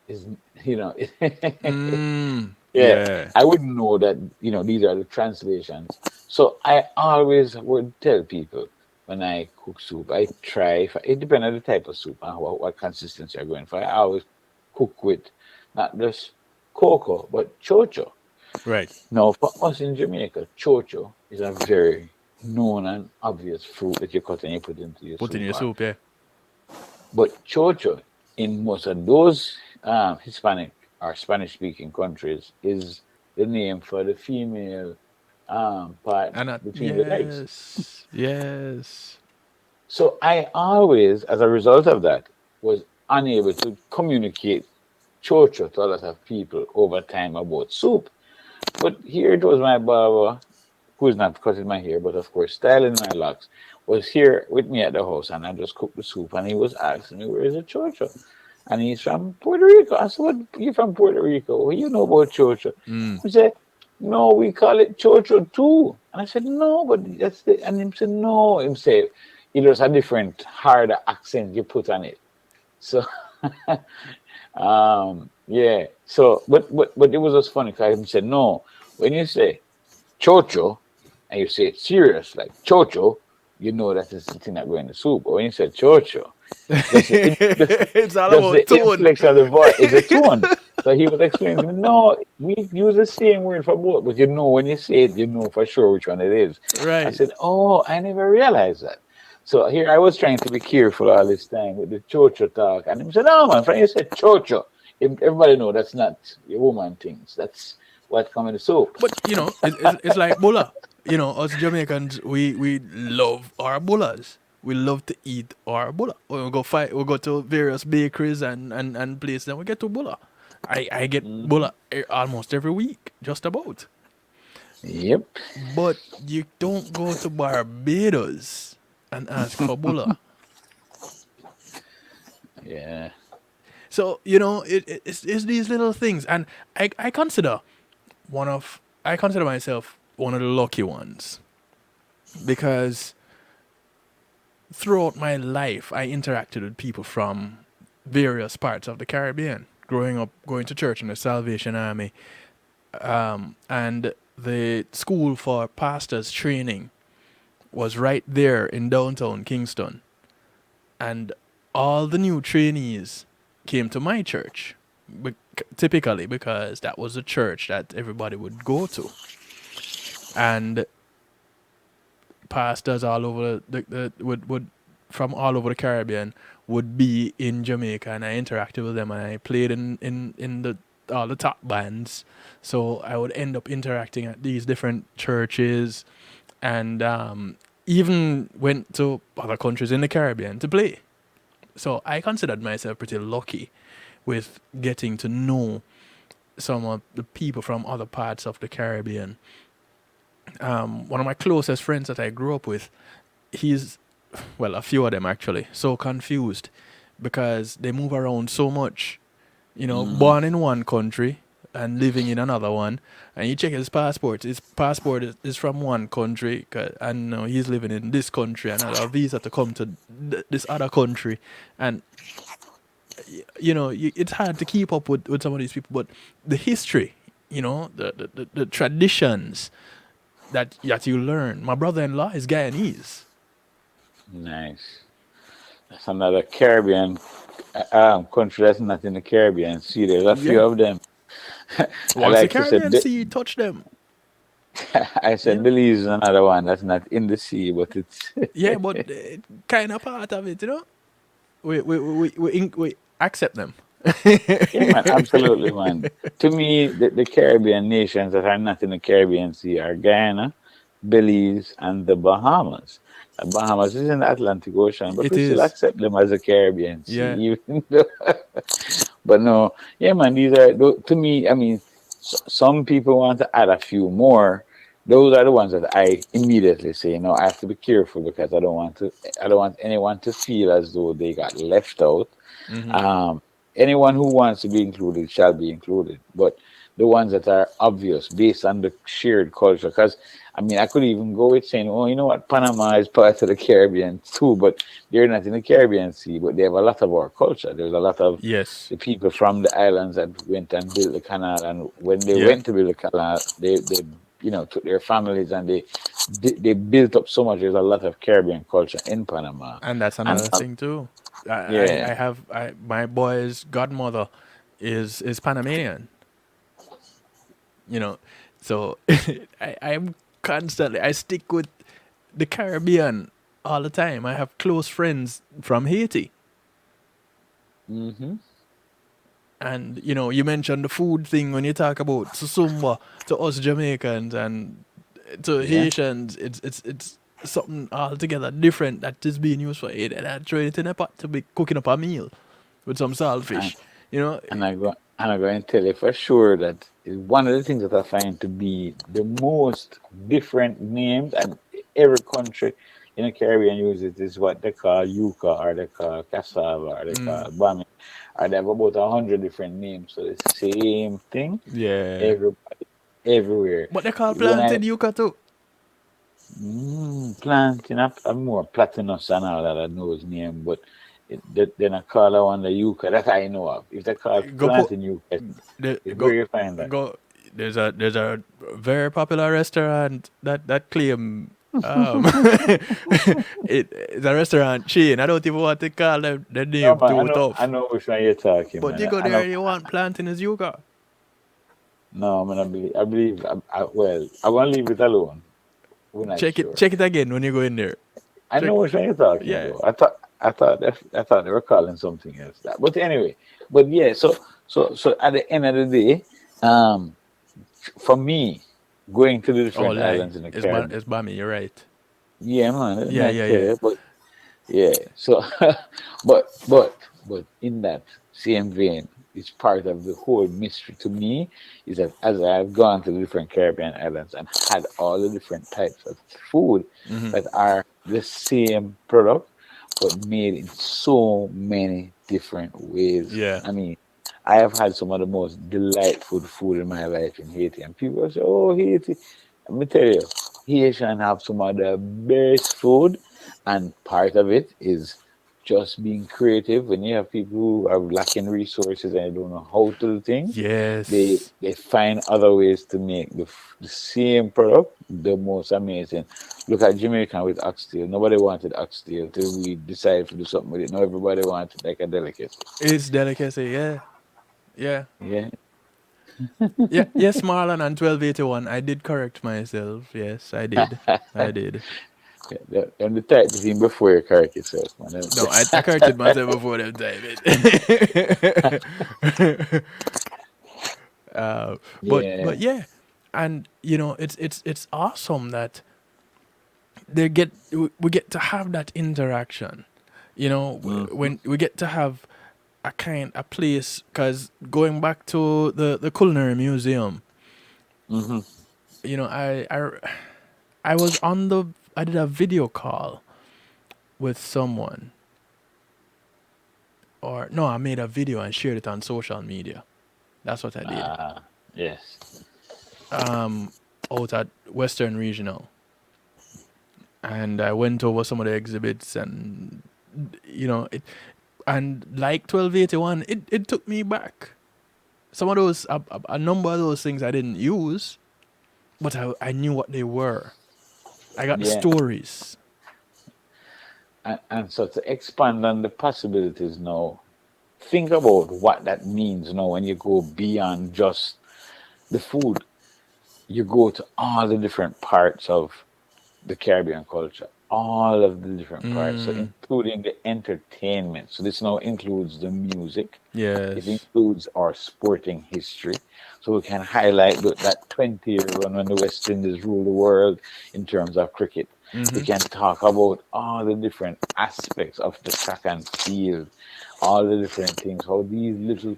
is, you know, yeah, Yeah. I wouldn't know that, these are the translations. So I always would tell people when I cook soup, I try, it depends on the type of soup and what consistency you're going for. I always cook with not just cocoa, but chocho. Right. Now, for us in Jamaica, chocho is a very known and obvious fruit that you cut and you put into your Put in soup. your soup, yeah. But chocho in most of those Hispanic or Spanish speaking countries is the name for the female part And between the legs. yes. Yes. So I always, as a result of that, was unable to communicate chocho to a lot of people over time about soup. But here it was my barber, who's not cutting my hair, but of course styling my locks, was here with me at the house, and I just cooked the soup, and he was asking me, "Where is the chocho?" And he's from Puerto Rico. I said, "What? You from Puerto Rico? What you know about chocho?" Mm. He said, "No, we call it chocho too." And I said, "No, but that's the." And he said, "No." He said, "It was a different, harder accent you put on it." So, yeah. So, but it was just funny because he said, "No, when you say chocho, and you say it serious, like chocho, you know that it's the thing that go in the soup. But when you say chocho, just the, It's all just about the tone. inflection of the voice is a tone. So he was explaining to me, no, we use the same word for both, but when you say it, you know for sure which one it is. I Right. said, oh, I never realized that. So here I was trying to be careful all this time with the chocho talk, and he said, "No, man, friend, you said chocho. Everybody know that's not your woman things. That's what come in the soup." But it's like bulla. Us Jamaicans, we love our bullas. We love to eat our bulla. When we go to various bakeries and places, and we get to bulla. I get Mhm. bulla almost every week, just about. Yep. But you don't go to Barbados and ask for bulla. Yeah. So it's these little things, and I consider myself one of the lucky ones because throughout my life I interacted with people from various parts of the Caribbean. Growing up, going to church in the Salvation Army, and the school for pastors training was right there in downtown Kingston, and all the new trainees came to my church, typically because that was a church that everybody would go to, and pastors all over the would from all over the Caribbean would be in Jamaica, and I interacted with them, and I played in the all the top bands, so I would end up interacting at these different churches, and even went to other countries in the Caribbean to play. So I considered myself pretty lucky with getting to know some of the people from other parts of the Caribbean. One of my closest friends that I grew up with, he's, well, a few of them actually, so confused because they move around so much. Hmm. Born in one country and living in another one, and you check his passport. His passport is from one country, and he's living in this country, and a visa to come to this other country, and it's hard to keep up with some of these people. But the history, the traditions that you learn. My brother-in-law is Guyanese. Nice. That's another Caribbean country that's not in the Caribbean. See, there's a few Yeah. of them. I Once the like to say, Caribbean Sea touch them, I you said know. Belize is another one that's not in the sea, but it's Yeah, but kind of part of it. We accept them. yeah, man, absolutely, man. To me, the Caribbean nations that are not in the Caribbean Sea are Guyana, Belize, and the Bahamas. The Bahamas is in the Atlantic Ocean, but It we still is. accept them as a Caribbean Yeah. Sea, even though. But no, yeah, man, these are to me. I mean, Some people want to add a few more. Those are the ones that I immediately say, no, I have to be careful because I don't want anyone to feel as though they got left out. Mm-hmm. Um, Anyone who wants to be included shall be included, but the ones that are obvious based on the shared culture. Because I mean, I could even go with saying, "Oh, you know what? Panama is part of the Caribbean too, but they're not in the Caribbean Sea, but they have a lot of our culture. There's a lot of Yes. the people from the islands that went and built the canal, and when they Yeah. went to build the canal, they took their families and they built up so much. There's a lot of Caribbean culture in Panama, And that's and another thing too. yeah. I have my boy's godmother is Panamanian. You know, so I'm constantly I stick with the Caribbean all the time. I have close friends from Haiti, Hmm. and you mentioned the food thing when you talk about susumba to us Jamaicans and to Yeah. Haitians. It's something altogether different that is being used for it, and I throw it in a pot to be cooking up a meal with some And saltfish. You know, I'm going to tell you for sure that is one of the things that I find to be the most different names, and every country in the Caribbean uses it, is what they call yuca, or they call cassava, or they call bami, or they have about 100 different names for the same thing. yeah. Everybody, everywhere. But they call When I plantain yuca too. planting, I'm more platinus and all that I know his name, but then I call that one the yuca that I know of. If they call Go put planting yuca, the it's go where you find that. go. There's a very popular restaurant that claim it's a restaurant chain. I don't even want to call them the No name man, too I tough. know which one you're talking, But you man. go I there know. and you want plantain as yuca. No, man, well, I won't leave it alone. We're not sure. Check it again when you go in there. I Check know which one you're talking yeah. about. I thought they were calling something else. But anyway, but yeah. So at the end of the day, um, for me, going to the Oh different lie. islands in the Caribbean, It's Bami, you're right. yeah, man, let Yeah, me yeah, tell yeah. you. But yeah, so but in that same vein, it's part of the whole mystery to me is that as I've gone to the different Caribbean islands and had all the different types of food Mm-hmm. that are the same product but made in so many different ways. Yeah. I mean, I have had some of the most delightful food in my life in Haiti, and people say, "Oh, Haiti." Let me tell you, Haitian have some of the best food, and part of it is just being creative. When you have people who are lacking resources and they don't know how to do things, Yes. they find other ways to make the same product the most amazing. Look at Jamaica with oxtail. Nobody wanted oxtail till we decided to do something with it. Now everybody wants it like a delicacy. It's delicacy, yeah. Yeah. Yeah, Yeah, yes, Marlon and 1281. I did correct myself. Yes, I did. I did. and the type is in before you correct yourself, man. No, I corrected myself before them time. But Yeah. yeah, and it's awesome that we get to have that interaction. Mm-hmm. When we get to have a place, because going back to the culinary museum, Mm-hmm. I was I did a video call with someone, or no, I made a video and shared it on social media. That's what I did. Ah, yes. Out at Western Regional, and I went over some of the exhibits, and it, and like 1281, it took me back. Some of those, a number of those things I didn't use, but I knew what they were. I got the Yeah. stories. And so to expand on the possibilities now, think about what that means now when you go beyond just the food. You go to all the different parts of the Caribbean culture, all of the different parts, so Mm, including the entertainment. So this now includes the music. It yes. includes our sporting history. So we can highlight that 20-year run when the West Indies ruled the world in terms of cricket. We Mm-hmm. can talk about all the different aspects of the track and field, all the different things, how these little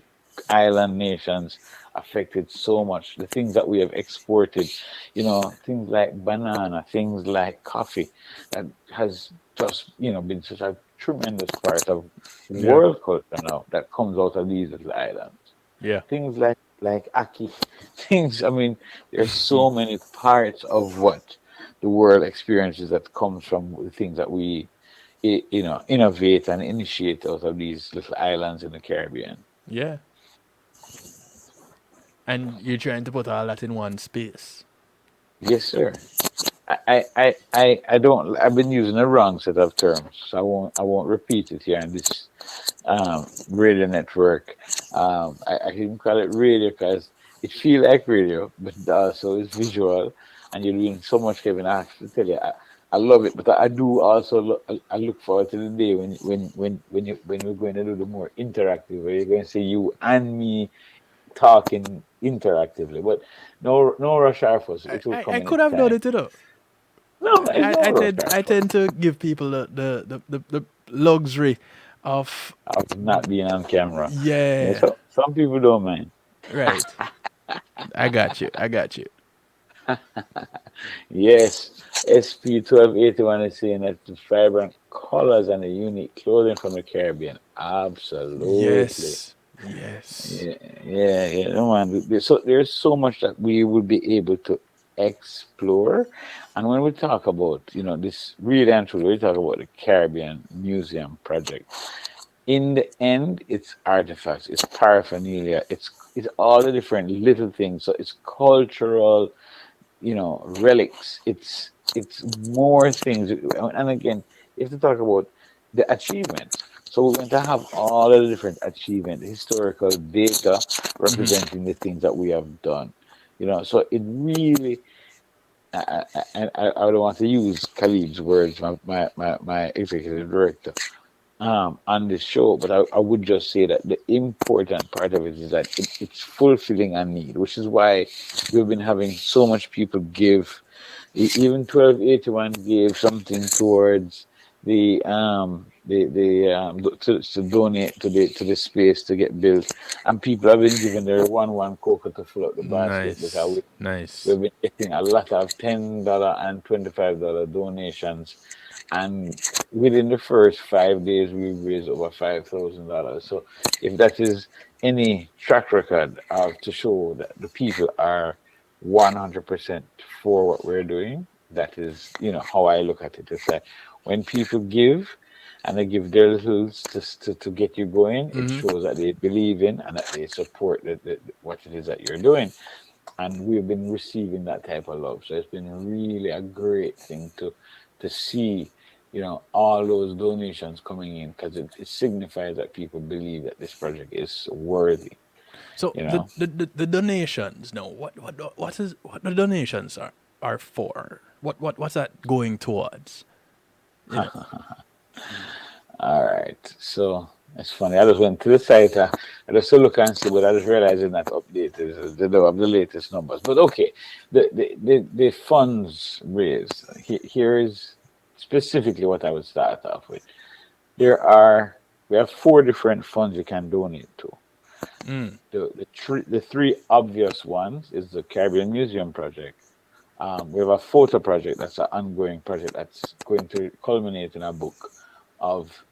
island nations affected so much. The things that we have exported, things like banana, things like coffee, that has just, been such a tremendous part of Yeah. world culture now that comes out of these little islands. Yeah. Things like Aki, things. I mean, there's so many parts of what the world experiences that comes from the things that we, innovate and initiate out of these little islands in the Caribbean. Yeah. And you're trying to put all that in one space. Yes, sir. I don't. I've been using the wrong set of terms, so I won't repeat it here in this radio network. I can call it radio because it feels like radio, but also it's visual, and you're doing so much, Kevin. I have to tell you, I love it, but I do also I look forward to the day when we're going to do the more interactive, where you're going to see you and me talking interactively. But no rush hour for us. It will I come in could its have done time. it, you know. No, it's no rush hour I for us. tend to give people the luxury of Of not being on camera. Yeah, yeah. so some people don't mind. Right. I got you. I got you. Yes, SP1281 is saying that the vibrant colors and the unique clothing from the Caribbean. Absolutely. Yes. Yes. Yeah. No, man. So there's so much that we will be able to explore. And when we talk about, this really and truly, we talk about the Caribbean Museum Project. In the end, it's artifacts, it's paraphernalia, it's all the different little things. So it's cultural, relics. It's more things. And again, if to talk about the achievements, so we're going to have all of the different achievement, historical data representing the things that we have done. So it really, I don't want to use Khalid's words, my executive director, on the show, but I would just say that the important part of it is that it's fulfilling a need, which is why we've been having so much people give. Even 1281 gave something towards to donate to the space to get built, and people have been giving their one cocoa to fill up the basket because Nice. Nice. we've been getting a lot of $10 and $25 donations, and within the first 5 days, we raised over $5,000. So, if that is any track record of to show that the people are 100% for what we're doing, that is, how I look at it. It's like when people give and they give their little to get you going, it shows that they believe in and that they support what it is that you're doing. And we've been receiving that type of love. So it's been really a great thing to see, all those donations coming in because it signifies that people believe that this project is worthy. So You know, the donations now, what the donations are for? What's that going towards? You know. all right. So it's funny. I just went to the site. I just to look and see, but I just realized it's not updated. They don't have the latest numbers. But okay, the funds raised. Here is specifically what I would start off with. We have four different funds you can donate to. The three obvious ones is the Caribbean Museum Project. We have a photo project that's an ongoing project that's going to culminate in a book of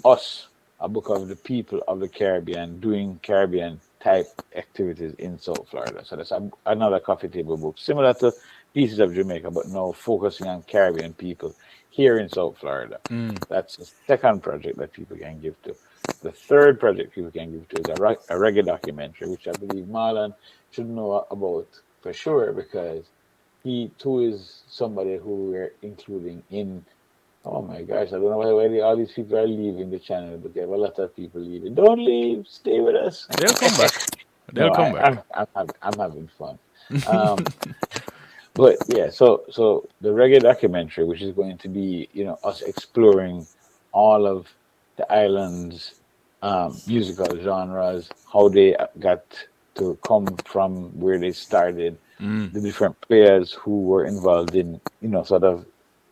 us, a book of the people of the Caribbean doing Caribbean type activities in South Florida. So that's another coffee table book, similar to Pieces of Jamaica, but now focusing on Caribbean people here in South Florida. That's the second project that people can give to. The third project people can give to is a reggae documentary, which I believe Marlon should know about for sure because he too is somebody who we're including in. Oh my gosh, I don't know why all these people are leaving the channel, but there are a lot of people leaving. Don't leave, stay with us. They'll come back. They'll No, come back. I'm having fun. Um, but yeah, so the reggae documentary, which is going to be, us exploring all of the island's musical genres, how they got to come from where they started, the different players who were involved in, sort of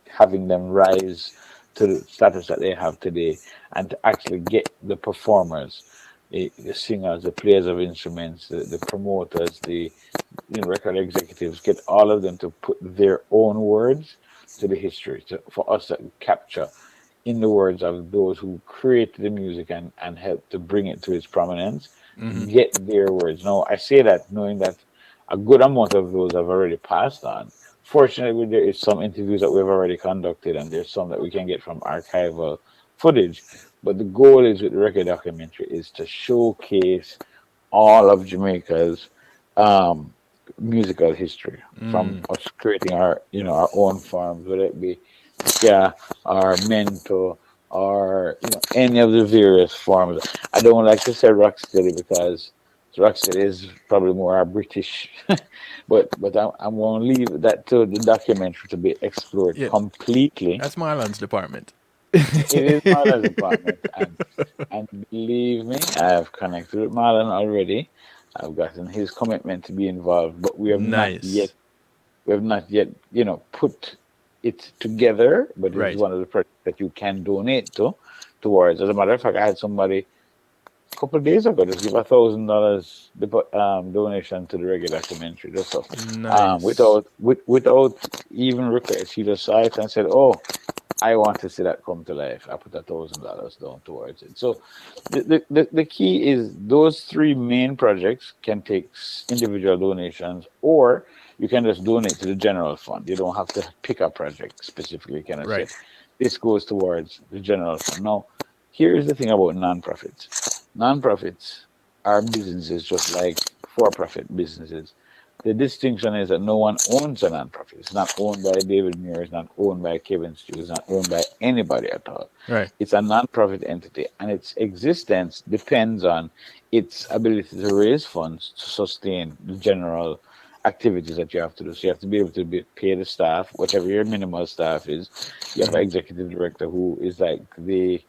having them rise to the status that they have today, and to actually get the performers the singers, the players of instruments, the promoters, the record executives, get all of them to put their own words to the history for us to capture in the words of those who created the music and helped to bring it to its prominence, get their words. Now, I say that knowing that a good amount of those have already passed on. Fortunately, there is some interviews that we've already conducted, and there's some that we can get from archival footage. But the goal is with the record documentary is to showcase all of Jamaica's um, musical history, from us creating our own forms, whether it be ska or mento or any of the various forms. I don't like to say rocksteady because rocksteady is probably more British, but I'm going to leave that to the documentary to be explored Yeah, completely. that's Marlon's department. It is Marlon's apartment, and believe me, I have connected with Marlon already. I've gotten his commitment to be involved, but Nice. we have not yet, put it together. But it's Right. one of the projects that you can donate towards. As a matter of fact, I had somebody a couple of days ago just give $1,000 donation to the reggae documentary, just so, Nice. without even request. He just saw it and said, "Oh, I want to see that come to life." I put $1,000 down towards it. So the key is those three main projects can take individual donations, or you can just donate to the general fund. You don't have to pick a project specifically. You can say Right. this goes towards the general fund. Now, here's the thing about nonprofits. Nonprofits are businesses just like for-profit businesses. The distinction is that no one owns a nonprofit. It's not owned by David Muir. It's not owned by Kevin Steele. It's not owned by anybody at all. Right. It's a nonprofit entity, and its existence depends on its ability to raise funds to sustain the general activities that you have to do. So you have to be able to pay the staff, whatever your minimal staff is. You have an executive director who is like the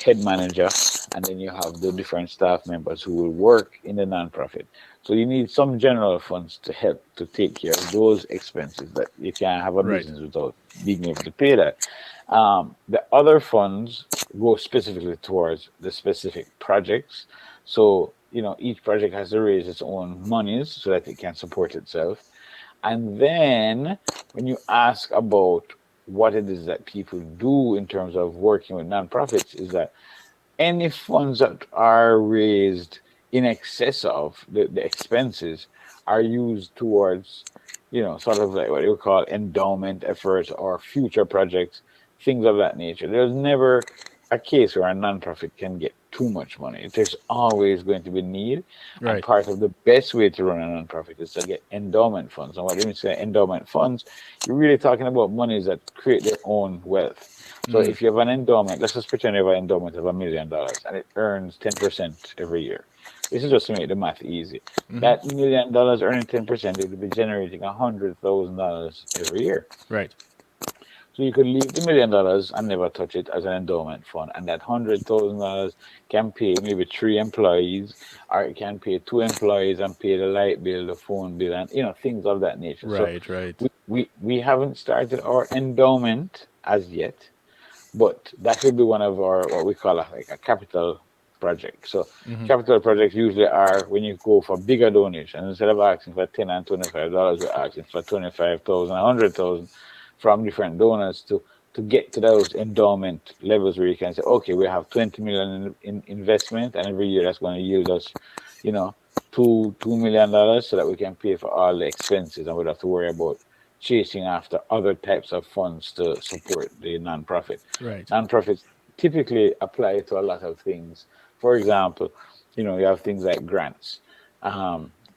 head manager, and then you have the different staff members who will work in the nonprofit. So you need some general funds to help to take care of those expenses that you can't have a Right. business without being able to pay that. The other funds go specifically towards the specific projects. So, each project has to raise its own monies so that it can support itself. And then when you ask about what it is that people do in terms of working with nonprofits, is that any funds that are raised in excess of the expenses are used towards, sort of like what you call endowment efforts or future projects, things of that nature. There's never a case where a nonprofit can get too much money. There's always going to be need, and Right. part of the best way to run a nonprofit is to get endowment funds. And what do you mean say endowment funds? You're really talking about monies that create their own wealth. So if you have an endowment, let's just pretend you have an endowment of $1 million and it earns 10% every year. This is just to make the math easy. That $1 million earning 10%, it will be generating $100,000 every year. Right. So you could leave the $1 million and never touch it as an endowment fund, and that $100,000 can pay maybe 3 employees, or it can pay 2 employees and pay the light bill, the phone bill, and things of that nature. So Right. Right. we haven't started our endowment as yet, but that will be one of our what we call like a capital project. So capital projects usually are when you go for bigger donations. Instead of asking for $10 and $25, we're asking for 25,000, 100,000 from different donors to get to those endowment levels where you can say, okay, we have 20 million in investment, and every year that's going to yield us, you know, $2 million, so that we can pay for all the expenses and we don't have to worry about chasing after other types of funds to support the nonprofit. Right. Nonprofits typically apply to a lot of things. For example, you have things like grants.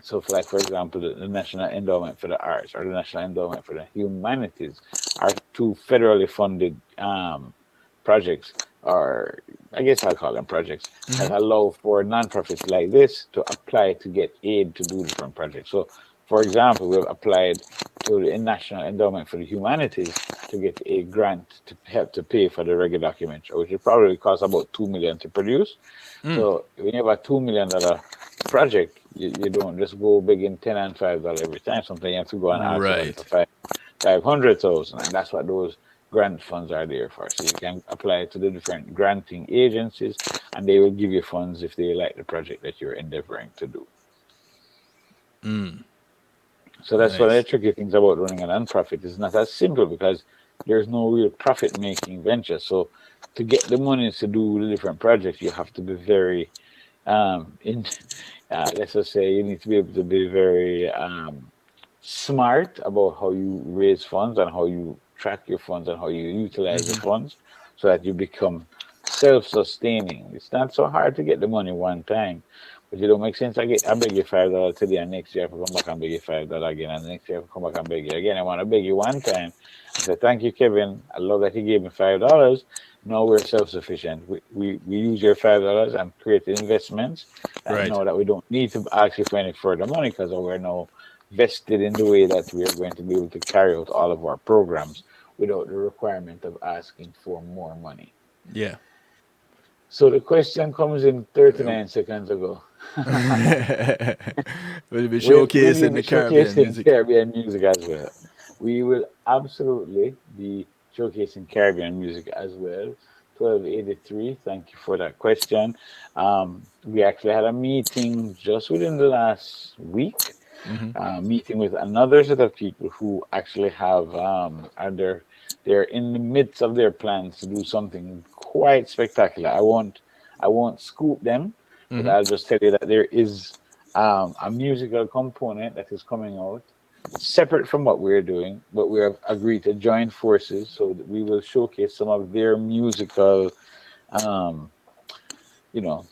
So, for example, the National Endowment for the Arts or the National Endowment for the Humanities are two federally funded projects, or I guess I'll call them projects, that allow for nonprofits like this to apply to get aid to do different projects. So, for example, we've applied to the National Endowment for the Humanities to get a grant to help to pay for the reggae documentary, which will probably cost about $2 million to produce. So when you have a $2 million project, you don't just go big in 10 and $5 every time. Sometimes you have to go and ask somebody Right. for 500,000, and that's what those grant funds are there for. So you can apply to the different granting agencies, and they will give you funds if they like the project that you're endeavoring to do. So that's one of the Nice. tricky things about running a nonprofit. It's not as simple because there's no real profit making venture. So to get the money to do the different projects, you have to be very in let's just say you need to be able to be very smart about how you raise funds and how you track your funds and how you utilize the funds so that you become self-sustaining. It's not so hard to get the money one time, but it don't make sense. I beg you $5 today, and next year I come back and beg you $5 again, and the next year I come back and beg you again. I want to beg you one time. I say thank you, Kevin. I love that he gave me $5. Now we're self-sufficient. We use your $5 and create investments, and Right. know that we don't need to ask you for any further money because we're now vested in the way that we are going to be able to carry out all of our programs without the requirement of asking for more money. Yeah. So the question comes in 39 seconds ago. We'll be Will you showcasing be the Caribbean showcasing music. Caribbean music as well? We will absolutely be showcasing Caribbean music as well. 1283, thank you for that question. We actually had a meeting just within the last week, meeting with another set of people who actually have, and they're in the midst of their plans to do something quite spectacular. I won't scoop them, but I'll just tell you that there is a musical component that is coming out separate from what we're doing, but we have agreed to join forces so that we will showcase some of their musical, um, you know,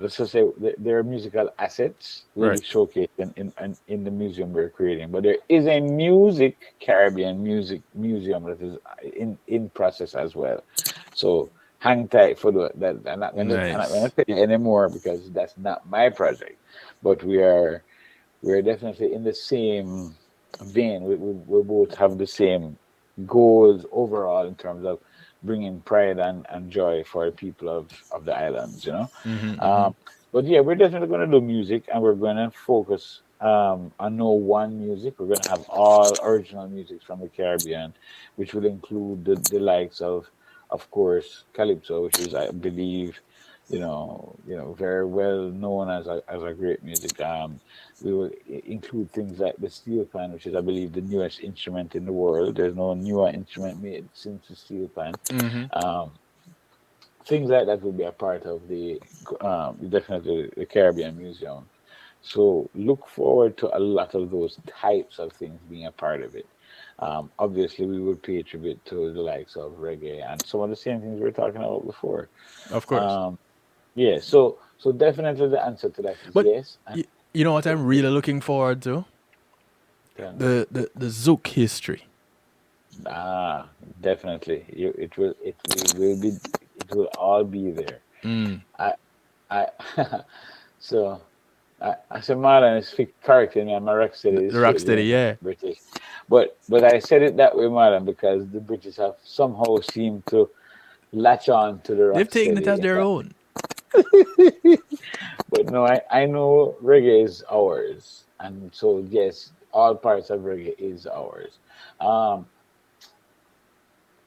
let's just say their musical assets will be Right. showcased in the museum we're creating. But there is a music Caribbean music museum that is in process as well. So hang tight for that. I'm not going to Nice. tell you anymore because that's not my project. But we're definitely in the same vein. We both have the same goals overall in terms of bringing pride and joy for the people of the islands, you know. Um, but yeah, we're definitely going to do music and we're going to focus on no one music. We're going to have all original music from the Caribbean, which will include the likes of course, Calypso, which is, I believe, very well known as a great music. We will include things like the steel pan, which is, I believe, the newest instrument in the world. There's no newer instrument made since the steel pan. Um, Things like that will be a part of the definitely the Caribbean Museum. So look forward to a lot of those types of things being a part of it. Obviously, we will pay tribute to the likes of reggae and some of the same things we were talking about before. Of course. Um, yeah, so definitely the answer to that is But yes. And you know what I'm really looking forward to? tell me. The Zouk history. Ah, definitely. It will all be there. I I so I said Marlon is fake character me. I'm a rock steady The is straight Rocksteady, Jamaican yeah. British. But I said it that way, Marlon, because the British have somehow seemed to latch on to the They've rock taken it as steady. their own. But no, I know reggae is ours. And so yes, all parts of reggae is ours. Um,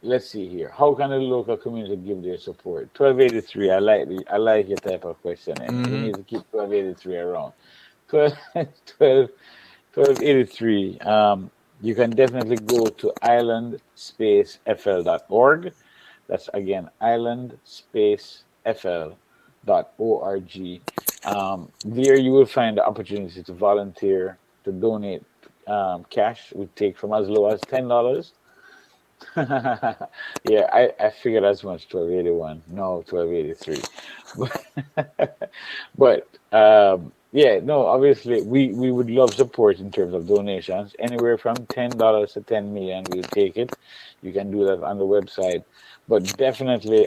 let's see here. How can the local community give their support? 1283. I like your type of questioning. We need to keep 1283 around. 12, 12, 1283. You can definitely go to islandspacefl.org. That's again islandspacefl.org. There you will find the opportunity to volunteer, to donate cash. We take from as low as $10. Yeah, I figured as much. 1281, no, 1283. But yeah, no, obviously we would love support in terms of donations. Anywhere from $10 to 10 million, we'll take it. You can do that on the website. But definitely,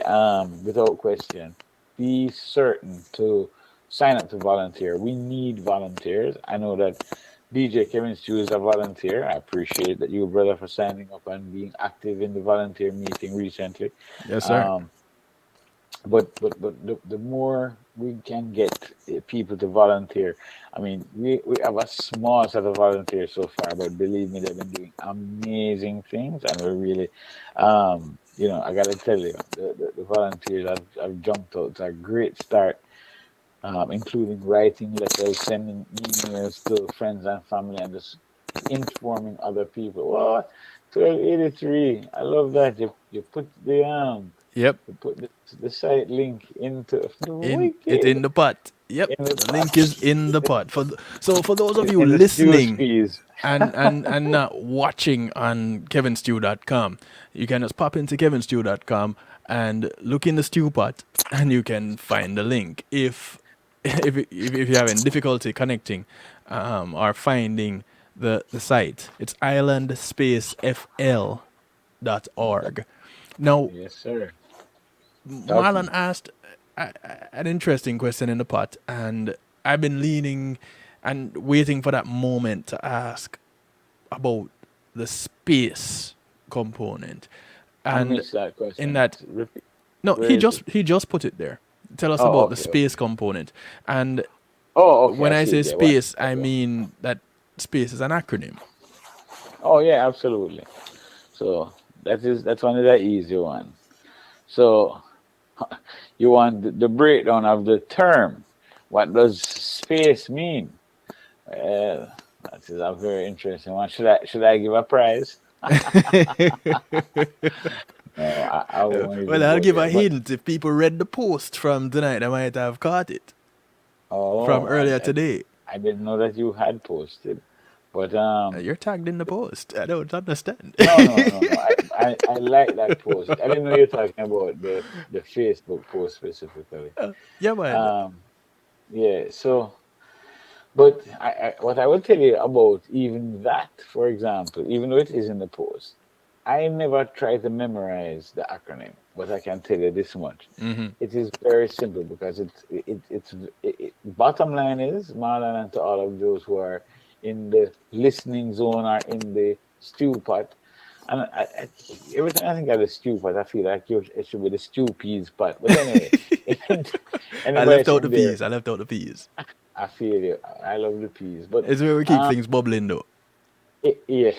without question, be certain to sign up to volunteer. We need volunteers. I know that DJ Kevin Stew is a volunteer. I appreciate that you, brother, for signing up and being active in the volunteer meeting recently. Yes, sir. Um, but the more we can get people to volunteer, I mean, we have a small set of volunteers so far, but believe me, they've been doing amazing things, and we're really, I gotta tell you, the volunteers have jumped out. It's a great start, including writing letters, sending emails to friends and family, and just informing other people. What? 1283. I love that you put Yep. the site link into the In wicked the pot. Yep. in the The link is in the pot. So for those of you in the stew listening peas. and not watching on kevinstew.com, you can just pop into kevinstew.com and look in the stew pot, and you can find the link. If you're having difficulty connecting or finding the site, it's islandspacefl.org. Now, Yes, sir. Talk to Marlon me. asked an interesting question in the pot, and I've been leaning and waiting for that moment to ask about the space component. I And missed that in question. that, Repeat. no, Where is it? he just put it there. Tell us Oh, about the okay, okay. space component. And Oh, okay. when I I see it say there. What? space, I Okay. mean that space is an acronym. Oh, yeah, absolutely. So that's one of the easy one. So you want the breakdown of the term. What does space mean? Well, that is a very interesting one. Should I give a prize? No, I won't Well, even I'll go give there. a But hint. If people read the post from tonight, they might have caught it from oh, earlier today. I didn't know that you had posted. But You're tagged in the post. I don't understand. no, no, no, no. I like that post. I didn't know you're talking about the Facebook post specifically. Yeah, man. Um, yeah. So, but what I will tell you about even that, for example, even though it is in the post, I never try to memorize the acronym, but I can tell you this much. It is very simple because bottom line is, Marlon, and to all of those who are in the listening zone or in the stew pot, and every time I think of the stew pot, I feel like it should be the stew peas pot. But anyway, I anybody's left out in the there, peas. I left out the peas. I feel you. I love the peas, but It's where we keep um, things bubbling, though. yeah,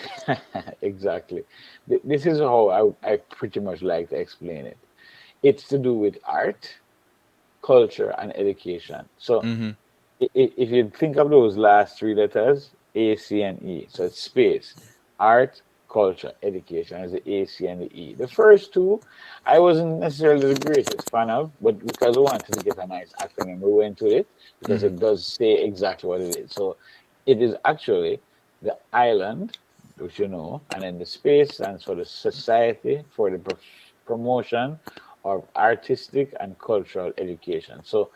exactly. This is how I pretty much like to explain it. It's to do with art, culture, and education. So if you think of those last three letters, A, C, and E, so it's space, art, culture, education as the A, C, and the E. The first two, I wasn't necessarily the greatest fan of, but because we wanted to get a nice acronym, we went with it because it does say exactly what it is. So it is actually the island, which you know, and then the space stands for the Society for the Promotion of Artistic and Cultural Education. So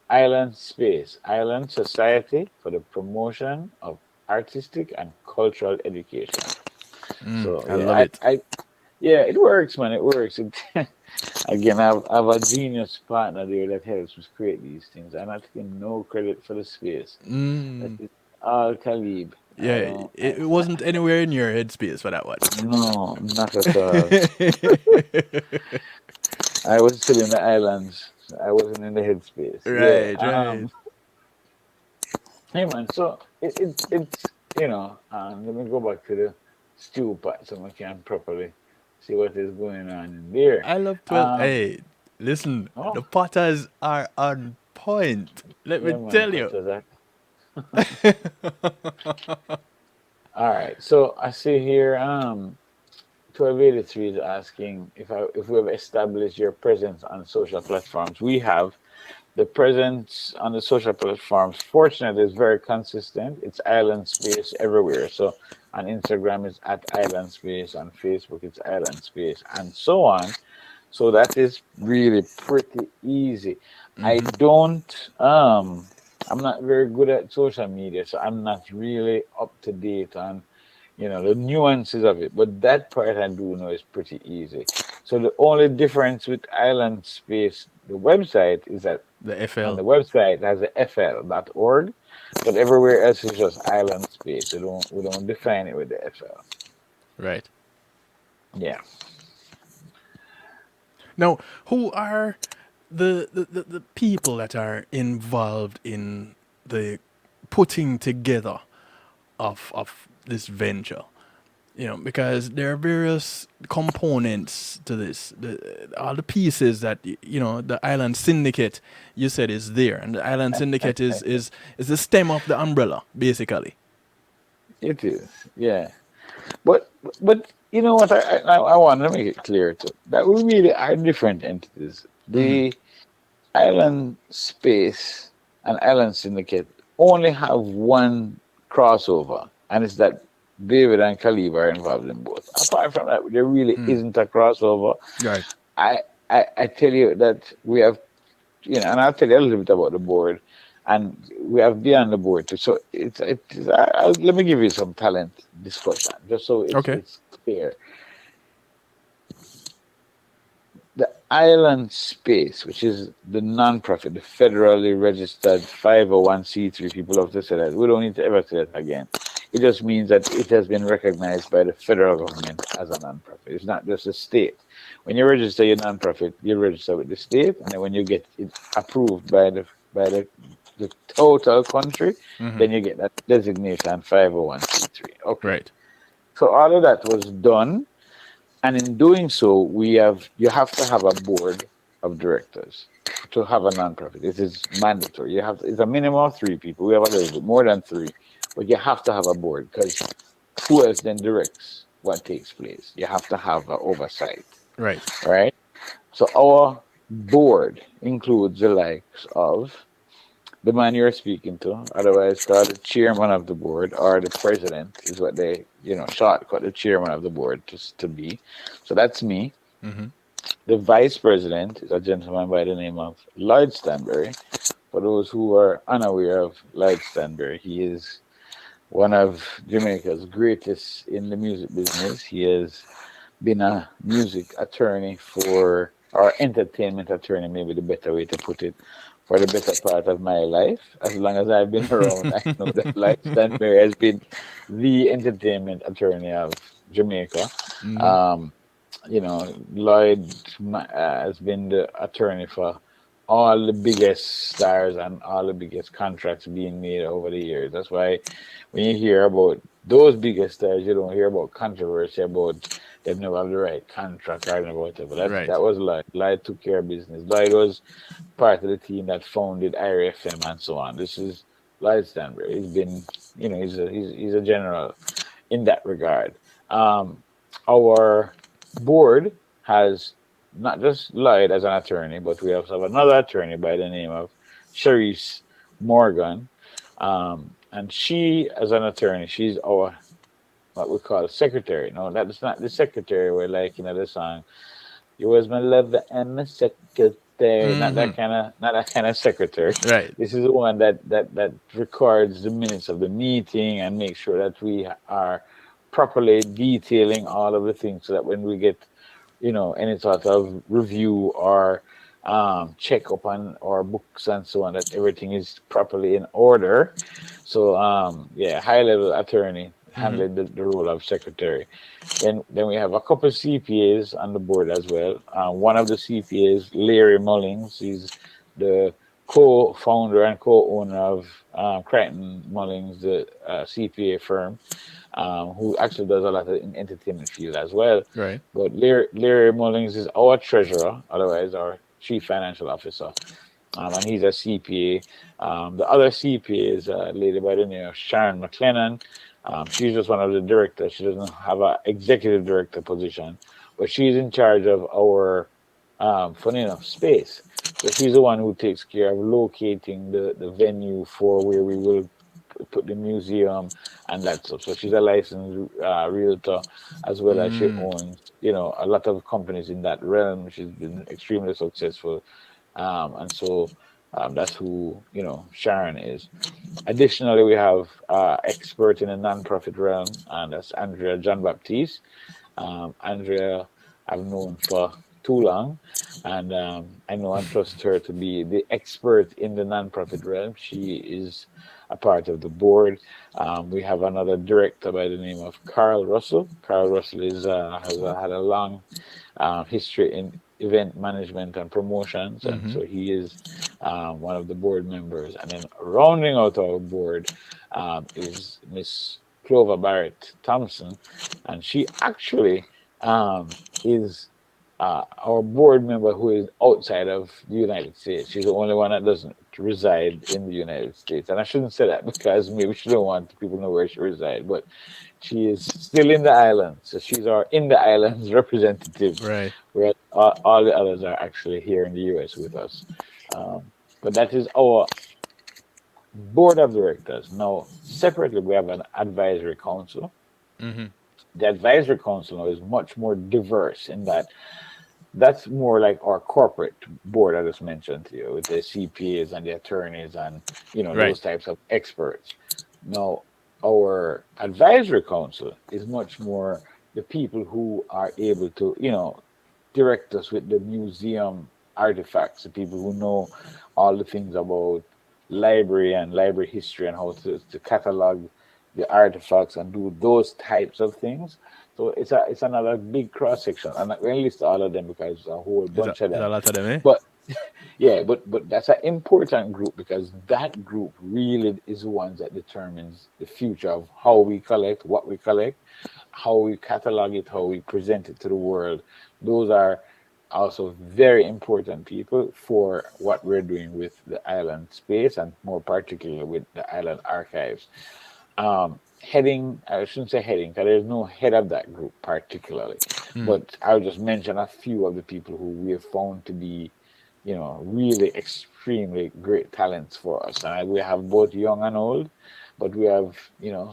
Island Space, Island Society for the Promotion of Artistic and Cultural Education. So I love it. yeah, it works, man. It works. Again, I have a genius partner there that helps us create these things. I'm not taking no credit for the space. That is all Khalib. I Yeah, don't. it wasn't anywhere in your headspace for that one. No, not at all. I was still in the islands. I wasn't in the headspace. Yeah. Right, right. Hey man, so let me go back to the stew pot so we can properly see what is going on in there. I love 12. Um, Hey, listen, oh the Potters are on point. Let me yeah, man, tell you. what was that? All right, so I see here 1283 is asking if we have established your presence on social platforms. We have. The presence on the social platforms, fortunately, is very consistent. It's Island Space everywhere. So on Instagram, it's at Island Space. On Facebook, it's Island Space, and so on. So that is really pretty easy. I don't, I'm not very good at social media, so I'm not really up to date on, the nuances of it. But that part I do know is pretty easy. So the only difference with Island Space, the website, is that The on FL. the website it has a fl.org, but everywhere else is just Island Space. We don't define it with the FL. Right. Yeah. Now, who are the people that are involved in the putting together of this venture, because there are various components to this. All the pieces that the Island Syndicate you said is there, and the Island Syndicate is the stem of the umbrella, basically. It is, yeah. But you know what? I want to make it clear too that we really are different entities. The Island Space and Island Syndicate only have one crossover, and it's that David and Khalib are involved in both. Apart from that, there really isn't a crossover. Right. I, I tell you that we have, and I'll tell you a little bit about the board, and we have beyond the board too. So let me give you some talent discussion, just so Okay. it's clear. The Island Space, which is the non-profit, the federally registered 501c3, people have to say that. We don't need to ever say that again. It just means that it has been recognized by the federal government as a non-profit. It's not just a state. When you register your non-profit, you register with the state, and then when you get it approved by the total country, then you get that designation 501c3. Okay. Right. So all of that was done. And in doing so, you have to have a board of directors to have a nonprofit. It is mandatory. It's a minimum of 3 people. We have a little bit more than 3, but you have to have a board because who else then directs what takes place? You have to have an oversight, Right. right? So our board includes the likes of the man you're speaking to, otherwise called the chairman of the board, or the president is what they, shortcut the chairman of the board to be. So that's me. The vice president is a gentleman by the name of Lloyd Stanbury. For those who are unaware of Lloyd Stanbury, he is one of Jamaica's greatest in the music business. He has been a music attorney or entertainment attorney, maybe the better way to put it, for the better part of my life. As long as I've been around, I know that Lloyd Stanbury has been the entertainment attorney of Jamaica. Lloyd has been the attorney for all the biggest stars and all the biggest contracts being made over the years. That's why when you hear about those biggest stars, you don't hear about controversy about they never have the right contract or whatever. Right. That was Lloyd. Lloyd took care of business. Lloyd was part of the team that founded IRFM and so on. This is Lloyd Stanbury. He's been, he's a general in that regard. Our board has not just Lloyd as an attorney, but we also have another attorney by the name of Sharice Morgan. And she, as an attorney, she's our what we call secretary. No, that's not the secretary we're like the song. You was my lover and my secretary. Not that kind of secretary. Right. This is the one that records the minutes of the meeting and makes sure that we are properly detailing all of the things so that when we get any sort of review or check up on our books and so on, that everything is properly in order. So high level attorney handling the role of secretary. Then we have a couple of CPAs on the board as well. One of the CPAs, Larry Mullings, he's the co-founder and co-owner of Crichton Mullings, the CPA firm, who actually does a lot in entertainment field as well. Right. But Larry Mullings is our treasurer, otherwise our chief financial officer, and he's a CPA. The other CPA is a lady by the name of Sharon McLennan. She's just one of the directors. She doesn't have an executive director position, but she's in charge of our, funny enough, space. So she's the one who takes care of locating the venue for where we will put the museum and that stuff. So she's a licensed realtor, as well as she owns, a lot of companies in that realm. She's been extremely successful, and so that's who Sharon is. Additionally, we have expert in the nonprofit realm, and that's Andrea John Baptiste. Andrea, I've known for too long, and I know and trust her to be the expert in the nonprofit realm. She is a part of the board. We have another director by the name of Carl Russell. Carl Russell has had a long history in event management and promotions, and so he is one of the board members. And then rounding out our board is Miss Clover Barrett Thompson, and she actually is our board member who is outside of the United States. She's the only one that doesn't reside in the United States. And I shouldn't say that because maybe she don't want people to know where she resides, but she is still in the islands. So she's our in the islands representative, Right. where all the others are actually here in the US with us. But that is our board of directors. Now, separately, we have an advisory council. The advisory council now is much more diverse in that that's more like our corporate board I just mentioned to you with the CPAs and the attorneys and Right. those types of experts. Now, our advisory council is much more the people who are able to direct us with the museum artifacts, the people who know all the things about library and library history and how to catalog the artifacts and do those types of things. So it's another big cross section. I'm not going to list all of them because it's a whole bunch of Is a them. lot of them, eh? But yeah, but that's an important group because that group really is the ones that determines the future of how we collect, what we collect, how we catalog it, how we present it to the world. Those are also very important people for what we're doing with the island space and more particularly with the island archives. Heading, I shouldn't say heading, because there's no head of that group particularly, but I'll just mention a few of the people who we have found to be, really extremely great talents for us. And we have both young and old, but we have,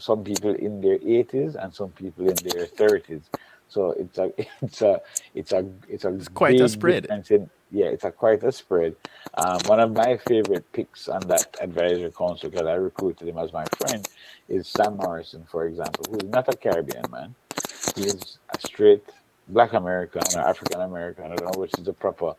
some people in their 80s and some people in their 30s. So it's a it's a It's quite a big spread. difference in it's a quite a spread. One of my favorite picks on that advisory council because I recruited him as my friend is Sam Morrison, for example, who is not a Caribbean man. He is a straight Black American or African American. I don't know which is the proper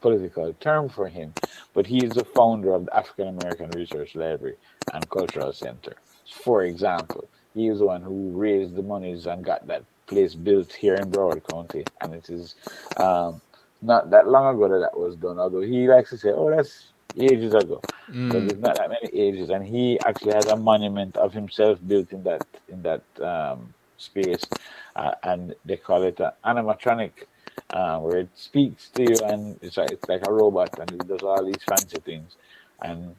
political term for him, but he is the founder of the African American Research Library and Cultural Center. For example, he is the one who raised the monies and got that place built here in Broward County, and it is not that long ago that was done. Although he likes to say, "Oh, that's ages ago," but it's not that many ages. And he actually has a monument of himself built in that space, and they call it an animatronic, where it speaks to you and it's like a robot and it does all these fancy things. And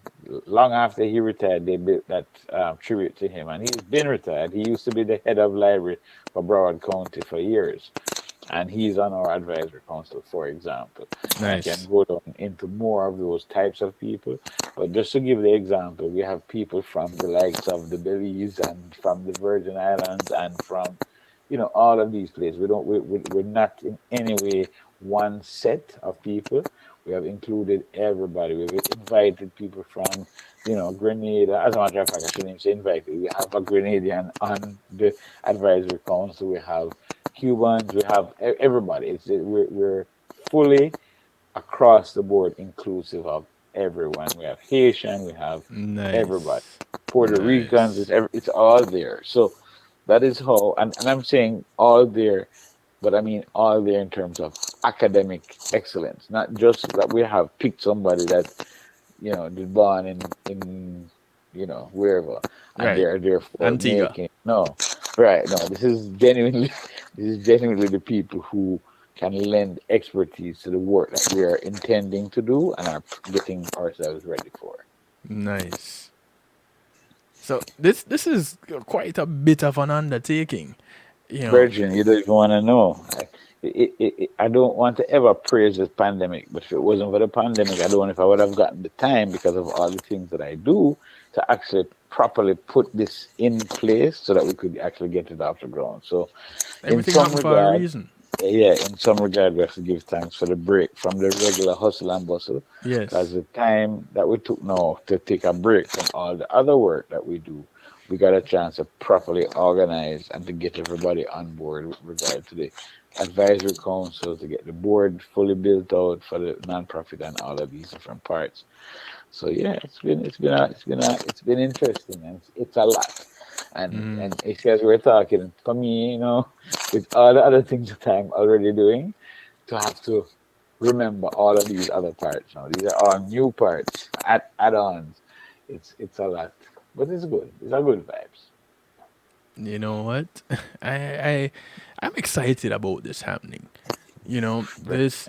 long after he retired, they built that tribute to him. And he's been retired. He used to be the head of library for Broward County for years. And he's on our advisory council, for example. And I can Nice. go down into more of those types of people. But just to give the example, we have people from the likes of the Belize and from the Virgin Islands and from, all of these places. We're not in any way one set of people. We have included everybody. We've invited people from, Grenada. As a matter of fact, I shouldn't even say invited. We have a Grenadian on the advisory council. We have Cubans. We have everybody. We're fully across the board inclusive of everyone. We have Haitian. We have everybody. Nice. Puerto Ricans. Nice. It's all there. So that is how. And I'm saying all there, but I mean all there in terms of academic excellence, not just that we have picked somebody that did born in wherever, and Right. they're therefore Antigua. making no, right? No, this is genuinely the people who can lend expertise to the work that we are intending to do and are getting ourselves ready for. Nice. So this is quite a bit of an undertaking. You know. Virgin, you don't even want to know. I don't want to ever praise this pandemic, but if it wasn't for the pandemic, I don't know if I would have gotten the time because of all the things that I do to actually properly put this in place so that we could actually get it off the ground. So, in Everything some happened for a regard, reason. yeah, in some regard, we have to give thanks for the break from the regular hustle and bustle because Yes. the time that we took now to take a break from all the other work that we do, we got a chance to properly organize and to get everybody on board with regard to the advisory council, to get the board fully built out for the nonprofit and all of these different parts. So yeah, it's been interesting and it's a lot. And it's as we're talking, for me, with all the other things that I'm already doing, to have to remember all of these other parts now. These are all new parts, add-ons. It's a lot, but it's good. It's a good vibes. You know what? I I I'm excited about this happening. You know, this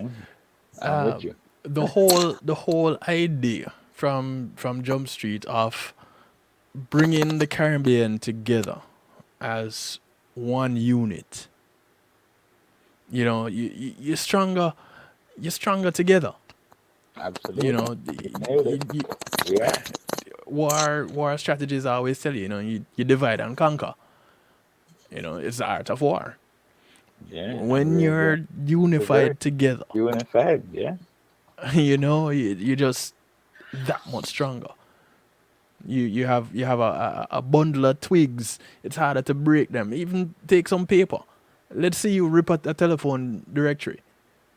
I'm with you. the whole idea from Jump Street of bringing the Caribbean together as one unit. You know, you're stronger together. You Absolutely. know, You nailed it. Yeah. war strategies I always tell you, you know, you divide and conquer. You know, it's the art of war. Yeah. And When you're we're very unified together, unified. Yeah. you know, you just that much stronger. You have a bundle of twigs. It's harder to break them. Even take some paper. Let's say you rip a telephone directory,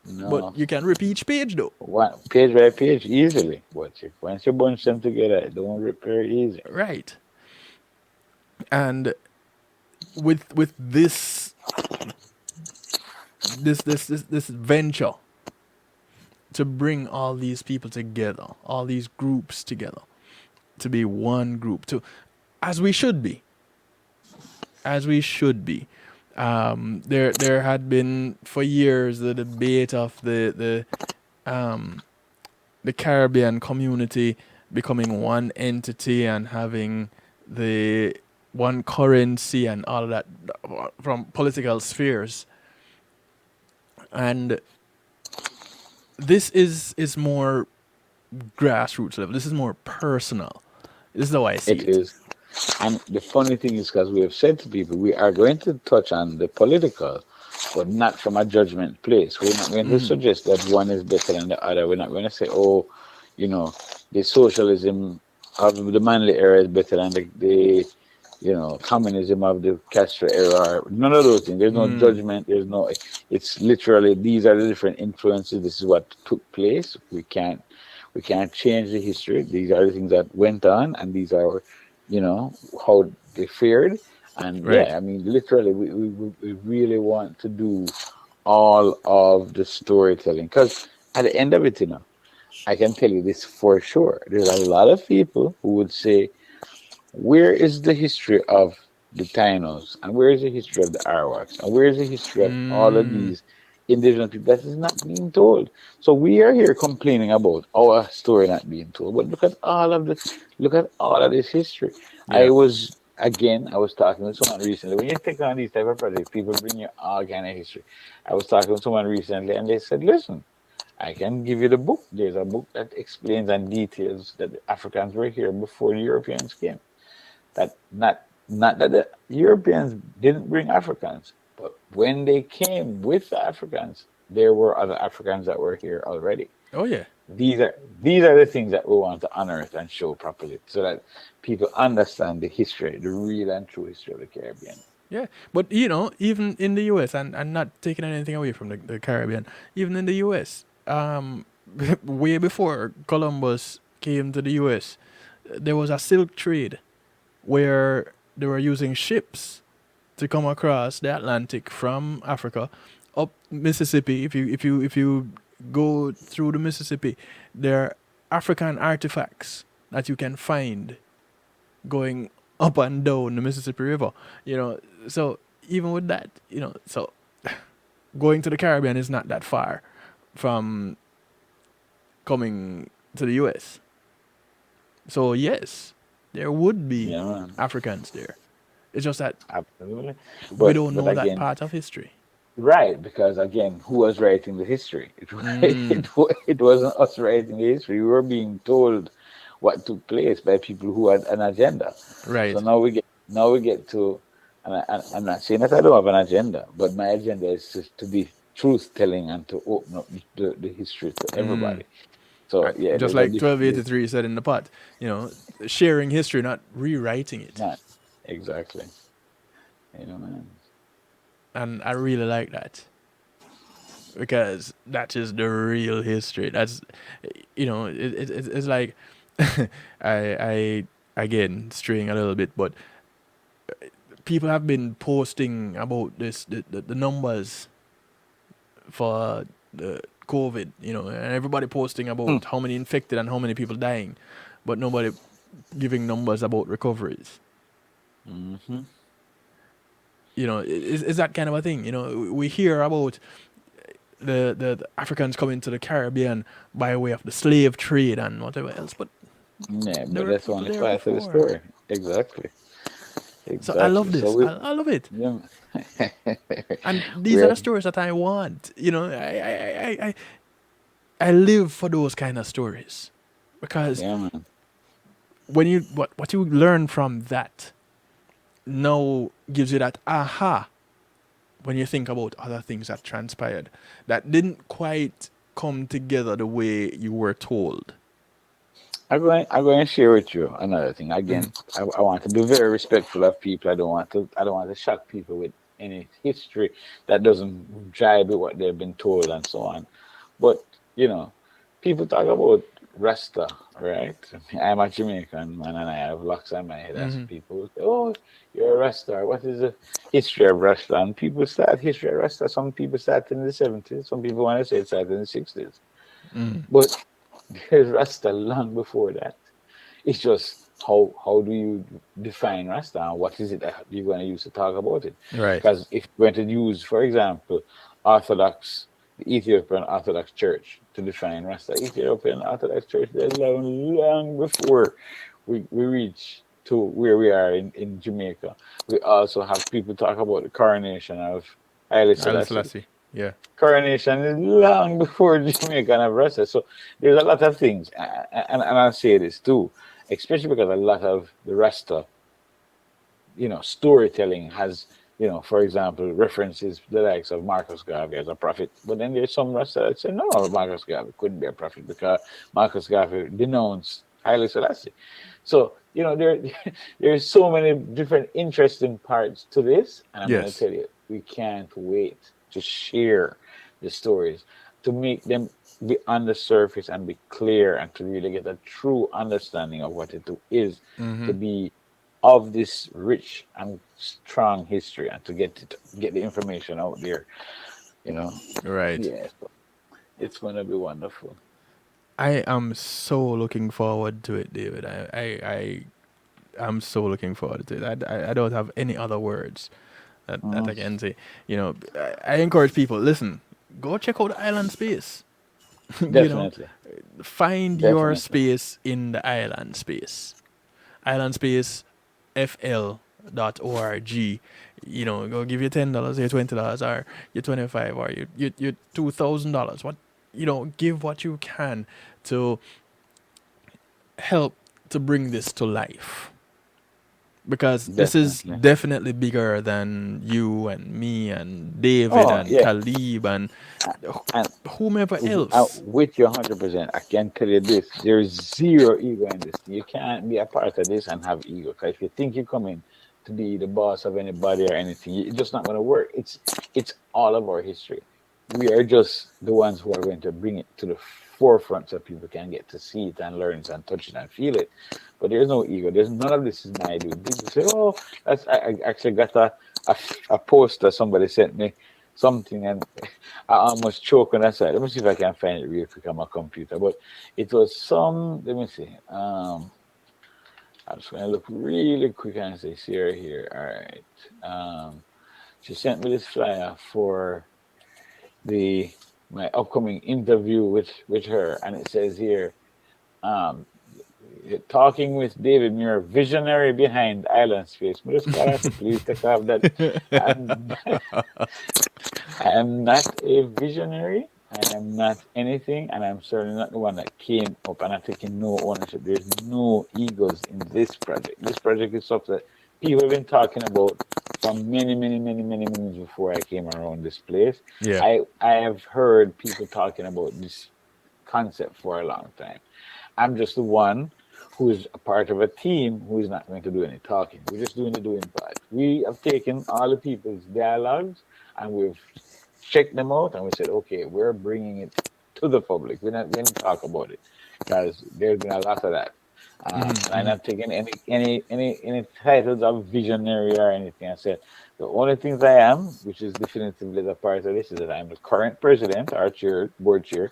but No. you can rip each page though. One page by page easily. But if, once you bunch them together, it don't repair easy. Right. And with this venture to bring all these people together, all these groups together, to be one group, to as we should be, as we should be. There had been for years the debate of the Caribbean community becoming one entity and having the one currency and all of that from political spheres. And this is more grassroots level. This is more personal. This is how I see It it. is. And the funny thing is, because we have said to people, we are going to touch on the political, but not from a judgment place. We're not going to suggest that one is better than the other. We're not going to say, oh, you know, the socialism of the Manly era is better than the communism of the Castro era. None of those things. There's no judgment. There's no. It's literally these are the different influences. This is what took place. We can't change the history. These are the things that went on, and these are, how they fared. And Right. yeah, I mean, literally, we really want to do all of the storytelling because at the end of it, I can tell you this for sure. There's a lot of people who would say, where is the history of the Tainos? And where is the history of the Arawaks? And where is the history of all of these indigenous people that is not being told? So we are here complaining about our story not being told. But look at all of this history. Yeah. I was talking with someone recently. When you take on these type of projects, people bring you all kind of history. I was talking with someone recently and they said, listen, I can give you the book. There's a book that explains and details that the Africans were here before the Europeans came. That not that the Europeans didn't bring Africans, but when they came with the Africans, there were other Africans that were here already. Oh yeah. These are the things that we want to unearth and show properly, so that people understand the history, the real and true history of the Caribbean. Yeah, but you know, even in the U.S. and not taking anything away from the Caribbean, even in the U.S., way before Columbus came to the U.S., there was a silk trade where they were using ships to come across the Atlantic from Africa up Mississippi. If you go through the Mississippi, there are African artifacts that you can find going up and down the Mississippi River. You know, so even with that, so going to the Caribbean is not that far from coming to the US. So yes, there would be Yeah, man. Africans there. It's just that Absolutely. we don't But know that again, part of history. right, because again, who was writing the history? It wasn't us writing the history. We were being told what took place by people who had an agenda. So Right. now we get to, and I'm not saying that I don't have an agenda, but my agenda is to be truth telling and to open up the history to everybody. So Right. yeah, Just there's a like different, 1283 said in the pot, sharing history, not rewriting it. not exactly, man. And I really like that because that is the real history. That's, it's like, I again straying a little bit, but people have been posting about this the numbers for COVID, and everybody posting about how many infected and how many people dying, but nobody giving numbers about recoveries. Mm-hmm. Is that kind of a thing? We hear about the Africans coming to the Caribbean by way of the slave trade and whatever else, but Yeah, there but were that's people only there part of the before. story. Exactly. So I love Exactly. So this. we, I love it. yeah, And these are we're, the stories that I want. I live for those kind of stories because yeah, man. when what you learn from that now gives you that aha when you think about other things that transpired that didn't quite come together the way you were told. I'm going to share with you another thing. Again, I want to be very respectful of people. I don't want to shock people with any history that doesn't jibe with what they've been told and so on. But you know, people talk about Rasta, right? I'm a Jamaican man and I have locks on my head. And so people will say, "Oh, you're a Rasta. What is the history of Rasta?" And people start history of Rasta. Some people start in the 70s. Some people want to say it started in the 60s. But there's Rasta long before that. It's just how do you define Rasta and what is it that you're going to use to talk about it? Right. Because if you're going to use, for example, Orthodox, the Ethiopian Orthodox Church to define Rasta, Ethiopian Orthodox Church, that's long before we reach to where we are in Jamaica. We also have people talk about the coronation of Haile Alice Selassie. Selassie. Yeah. Coronation is long before Jamaica and Rasta. So there's a lot of things, and I'll say this too, especially because a lot of the Rasta, storytelling has, for example, references the likes of Marcus Garvey as a prophet. But then there's some Rasta that say no, Marcus Garvey couldn't be a prophet because Marcus Garvey denounced Haile Selassie. So there there's so many different interesting parts to this, and I'm going to Yes. tell you, we can't wait to share the stories to make them be on the surface and be clear and to really get a true understanding of what it is to be of this rich and strong history and to get the information out there, you know. Right. Yeah, so it's gonna be wonderful. I am so looking forward to it, David. I'm so looking forward to it. I don't have any other words that I can say. I encourage people, listen, go check out Island Space. you know, Definitely, find your definitely. space in the island space. Island Space FL.org. Go give you $10, your $20, or your 25, or your $2,000. Give what you can to help to bring this to life. Because this is Definitely. definitely bigger than you and me and David Oh and yeah, Khalib and and whomever else. with you 100%. I can tell you this: there's zero ego in this. You can't be a part of this and have ego. Because if you think you come in to be the boss of anybody or anything, it's just not going to work. It's all of our history. We are just the ones who are going to bring it to the forefront so people can get to see it and learn it and touch it and feel it. But there's no ego. There's none of this is my doing. People say, "Oh, I actually got a poster somebody sent me something," and I almost choke on that side. Let me see if I can find it real quick on my computer. But it was some. Let me see. I'm just gonna look really quick and say, "Sarah here." All right. She sent me this flyer for the my upcoming interview with her, and it says here, um, talking with David Muir, visionary behind Island Space. But just please take off that. I'm, I am not a visionary. I am not anything, and I'm certainly not the one that came up and I'm taking no ownership. There's no egos in this project. This project is stuff that people have been talking about for many, many, many, many minutes before I came around this place. Yeah. I have heard people talking about this concept for a long time. I'm just the one who is a part of a team who is not going to do any talking. We're just doing the doing part. We have taken all the people's dialogues and we've checked them out and we said, okay, we're bringing it to the public. We're not going to talk about it because there's been a lot of that. And I'm not taking any titles of visionary or anything. I said the only things I am, which is definitively the part of this, is that I'm the current president, our chair, board chair.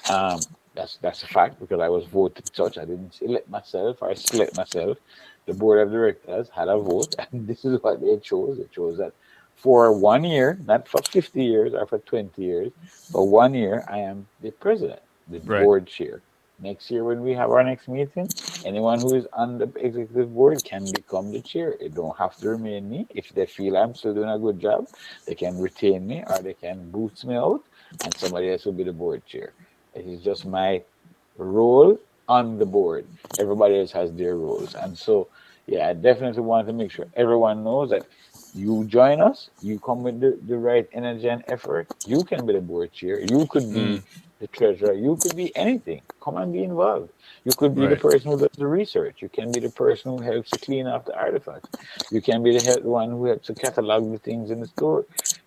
Um, that's a fact because I was voted such. I didn't elect myself or select myself. The board of directors had a vote, and this is what they chose. They chose that for 1 year, not for 50 years or for 20 years, for 1 year, I am the president, the Right. board chair. Next year, when we have our next meeting, anyone who is on the executive board can become the chair. It don't have to remain me. If they feel I'm still doing a good job, they can retain me or they can boost me out, and somebody else will be the board chair. It is just my role on the board. Everybody else has their roles. And so, yeah, I definitely want to make sure everyone knows that you join us, you come with the right energy and effort, you can be the board chair, you could be the treasurer, you could be anything. Come and be involved. You could be the Right. person who does the research. You can be the person who helps to clean up the artifacts. You can be the one who helps to catalog the things in the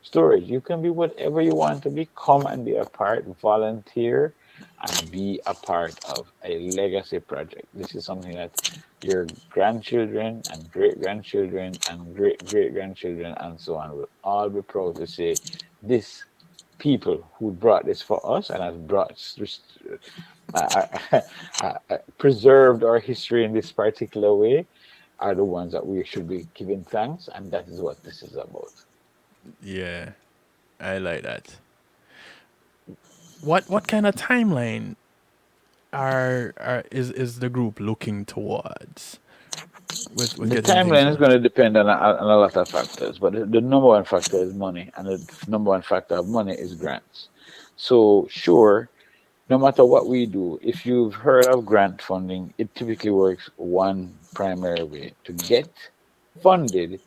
storage. You can be whatever you want to be. Come and be a part, volunteer, and be a part of a legacy project. This is something that your grandchildren and great grandchildren and great great grandchildren and so on will all be proud to say this people who brought this for us and has brought preserved our history in this particular way are the ones that we should be giving thanks, and that is what this is about. Yeah. I like that. What kind of timeline is the group looking towards with The getting things timeline is done? going to depend on a lot of factors, but the number one factor is money, and the number one factor of money is grants. So, sure, no matter what we do, if you've heard of grant funding, it typically works one primary way. To get funded,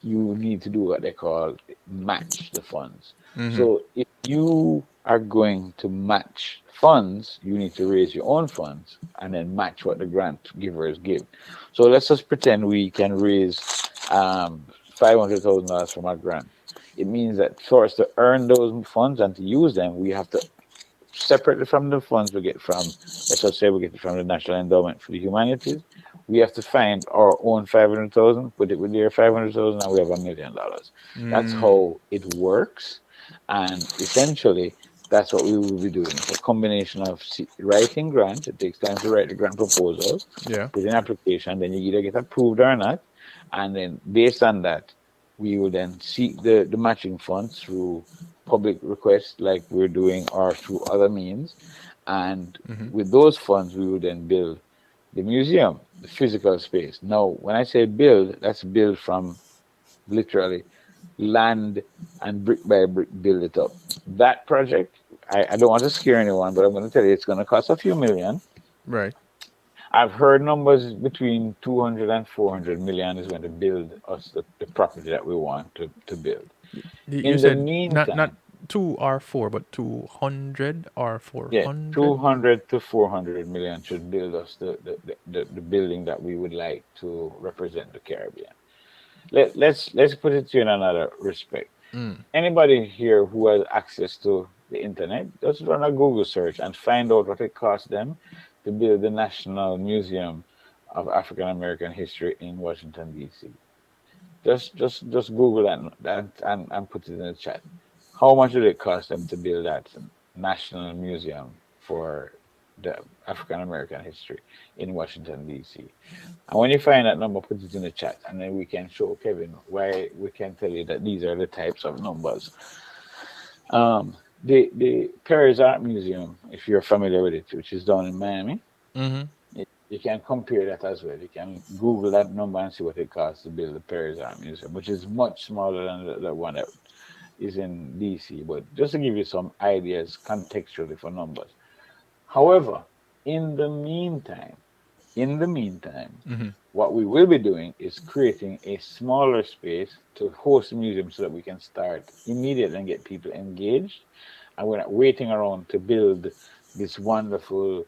you need to do what they call match the funds. So if you are going to match funds, you need to raise your own funds and then match what the grant givers give. So let's just pretend we can raise $500,000 from our grant. It means that for us to earn those funds and to use them, we have to separately from the funds we get from, let's just say we get it from the National Endowment for the Humanities, we have to find our own 500,000, put it with their 500,000, and we have $1 million. That's how it works, and essentially, that's what we will be doing. It's a combination of writing grant. It takes time to write the grant proposal, Yeah. put in application, then you either get approved or not, and then based on that, we will then seek the matching funds through public requests like we're doing or through other means. And with those funds, we will then build the museum, the physical space. Now, when I say build, that's build from literally land and brick by brick build it up. That project, I don't want to scare anyone, but I'm going to tell you it's going to cost a few million. Right. I've heard numbers between 200 and 400 million is going to build us the property that we want to build. You In the said not meantime, 2 or 4, but 200 or yeah, 400. 200 to 400 million should build us the building that we would like to represent the Caribbean. Let's put it to you in another respect. Anybody here who has access to the internet, just run a Google search and find out what it costs them to build the National Museum of African American History in Washington, D.C. Just Google and put it in the chat. How much did it cost them to build that national museum for the African American history in Washington D.C.? And when you find that number, put it in the chat, and then we can show Kevin why we can tell you that these are the types of numbers. Um, the Paris Art Museum, if you're familiar with it, which is down in Miami, you can compare that as well. You can Google that number and see what it costs to build the Paris Art Museum, which is much smaller than the one that is in DC. But just to give you some ideas contextually for numbers. However, in the meantime, in the meantime, what we will be doing is creating a smaller space to host the museum so that we can start immediately and get people engaged. And we're not waiting around to build this wonderful,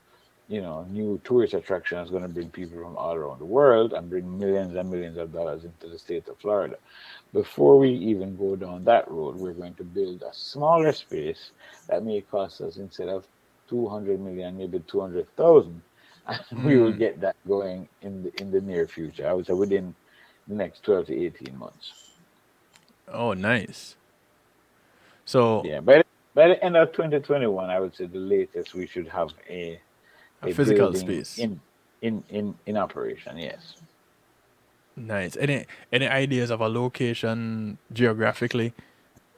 new tourist attraction that's going to bring people from all around the world and bring millions and millions of dollars into the state of Florida. Before we even go down that road, we're going to build a smaller space that may cost us, instead of 200 million, maybe 200,000. and we will get that going in the near future. I would say within the next 12 to 18 months. Oh, nice. So Yeah, by the end of 2021, I would say the latest we should have a a physical building space. in operation. Yes. Nice. Any ideas of a location geographically?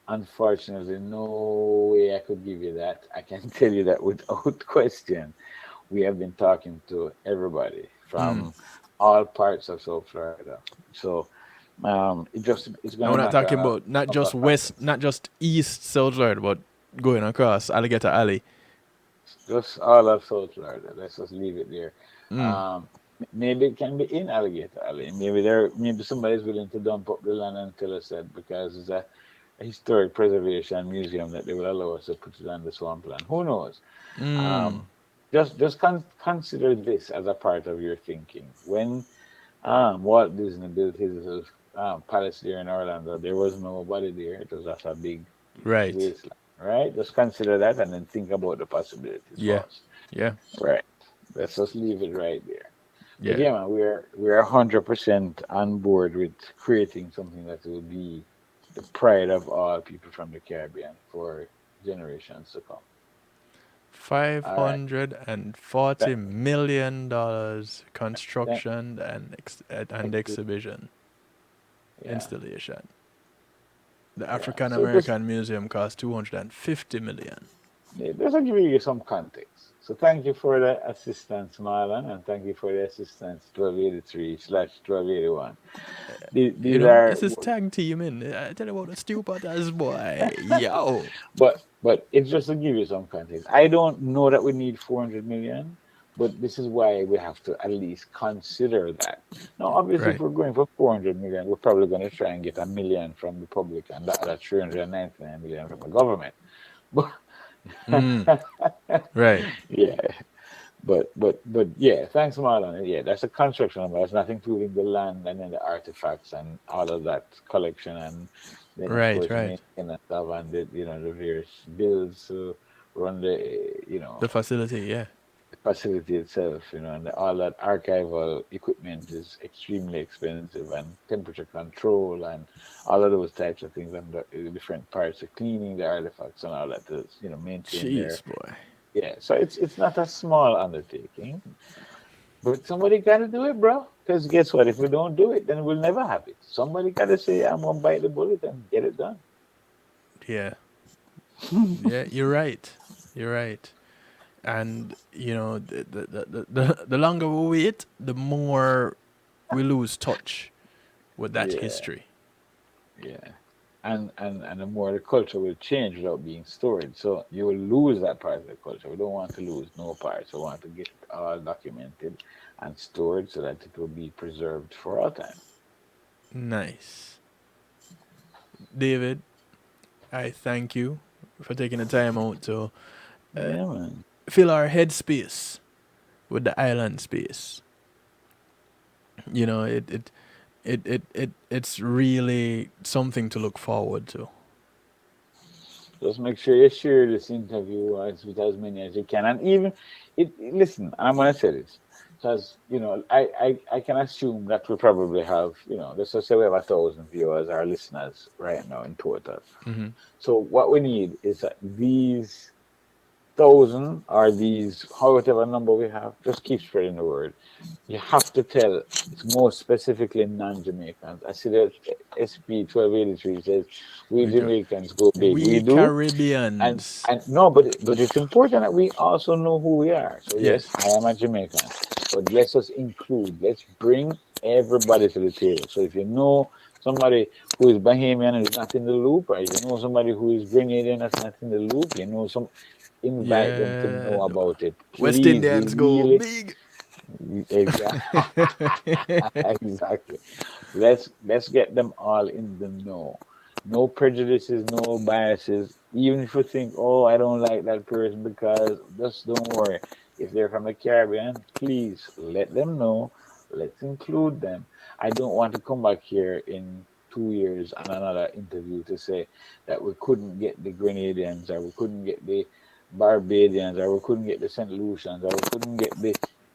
Unfortunately, no way I could give you that. I can tell you that without question. We have been talking to everybody from all parts of South Florida. So it's And gonna we're not matter talking about not of a just factor. west, not just east South Florida, but going across Alligator Alley. Just all of South Florida. Let's just leave it there. Um, maybe it can be in Alligator Alley. Maybe somebody's willing to dump up the land until it's said because it's a historic preservation museum that they will allow us to put it on the swampland. Who knows? Um, just consider this as a part of your thinking. When Walt Disney built his palace there in Orlando, there was nobody there. It was just a big Right. wasteland, right? Just consider that and then think about the possibilities Yeah. for us. Yeah. Right. Let's just leave it right there. But Yeah. yeah, man, we're 100% on board with creating something that will be the pride of all people from the Caribbean for generations to come. Five All right. hundred and forty That, million dollars that, construction and exhibition yeah, installation. The yeah. African So just American Museum cost 250 million. yeah, just to give you some context. So thank you for the assistance, Marlon, and thank you for the assistance 1283/1281. You These know, are this is tag teaming. I tell you about the stupid as boy. Yo. but it's just to give you some context. I don't know that we need 400 million, but this is why we have to at least consider that. Now, obviously, if Right. we're going for 400 million, we're probably going to try and get a million from the public and the other 399 million from the government. But Right. yeah, but yeah, thanks, Marlon. Yeah, that's a construction number. That's not including the land and then the artifacts and all of that collection, and then of Right. course Right. maintenance of and the various bills to run the The facility. Yeah. facility itself, and all that archival equipment is extremely expensive, and temperature control and all of those types of things, and the different parts of cleaning the artifacts and all that to maintain their Jeez, boy. yeah. So it's not a small undertaking. But somebody got to do it, bro. Because guess what? If we don't do it, then we'll never have it. Somebody got to say, I'm going to bite the bullet and get it done. Yeah. Yeah. You're right. You're right. And the longer we wait, the more we lose touch with that Yeah, history. yeah. And the more the culture will change without being stored. So you will lose that part of the culture. We don't want to lose no parts. We want to get it all documented and stored so that it will be preserved for all time. Nice. David, I thank you for taking the time out to Yeah, man. fill our headspace with the island space. You know, it's really something to look forward to. Just make sure you share this interview with as many as you can. And even, listen, I'm going to say this because, I can assume that we probably have, let's just say we have 1,000 viewers or listeners right now in total. So what we need is that these thousand or these however number we have, just keep spreading the word. You have to tell it's more specifically non-Jamaicans. I see that SP 1283 says we We do. Jamaicans go big. We We do. And Caribbeans. and no, but it's important that we also know who we are. So Yeah. yes, I am a Jamaican, but let's just include. Let's bring everybody to the table. So if you know somebody who is Bahamian and is not in the loop, or if you know somebody who is Grenadian that's not in the loop, invite them to Yeah. know about it. West Please, we Indians go really big. exactly exactly. Let's get them all in the know. No prejudices, no biases. Even if you think, oh, I don't like that person because just don't worry. If they're from the Caribbean, please let them know. Let's include them. I don't want to come back here in 2 years on another interview to say that we couldn't get the Grenadians or we couldn't get the Barbadians or we couldn't get the St. Lucians or we couldn't get the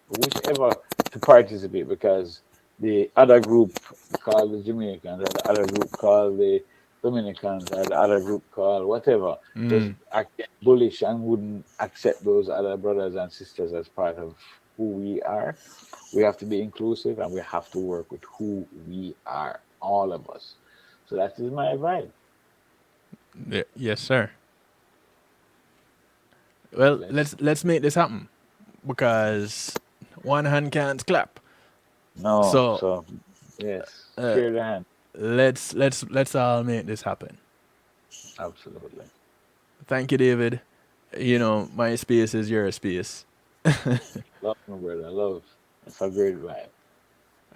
whichever to participate, because the other group called the Jamaicans, or the other group called the Dominicans, or the other group called whatever, was acting bullish and wouldn't accept those other brothers and sisters as part of who we are. We have to be inclusive, and we have to work with who we are, all of us. So that is my advice. Yes, sir. Well, let's make this happen, because one hand can't clap. No, So so yes, share the hand. let's all make this happen. Absolutely. Thank you, David. You know, my space is your space. Love, my brother. Love. It's a great vibe.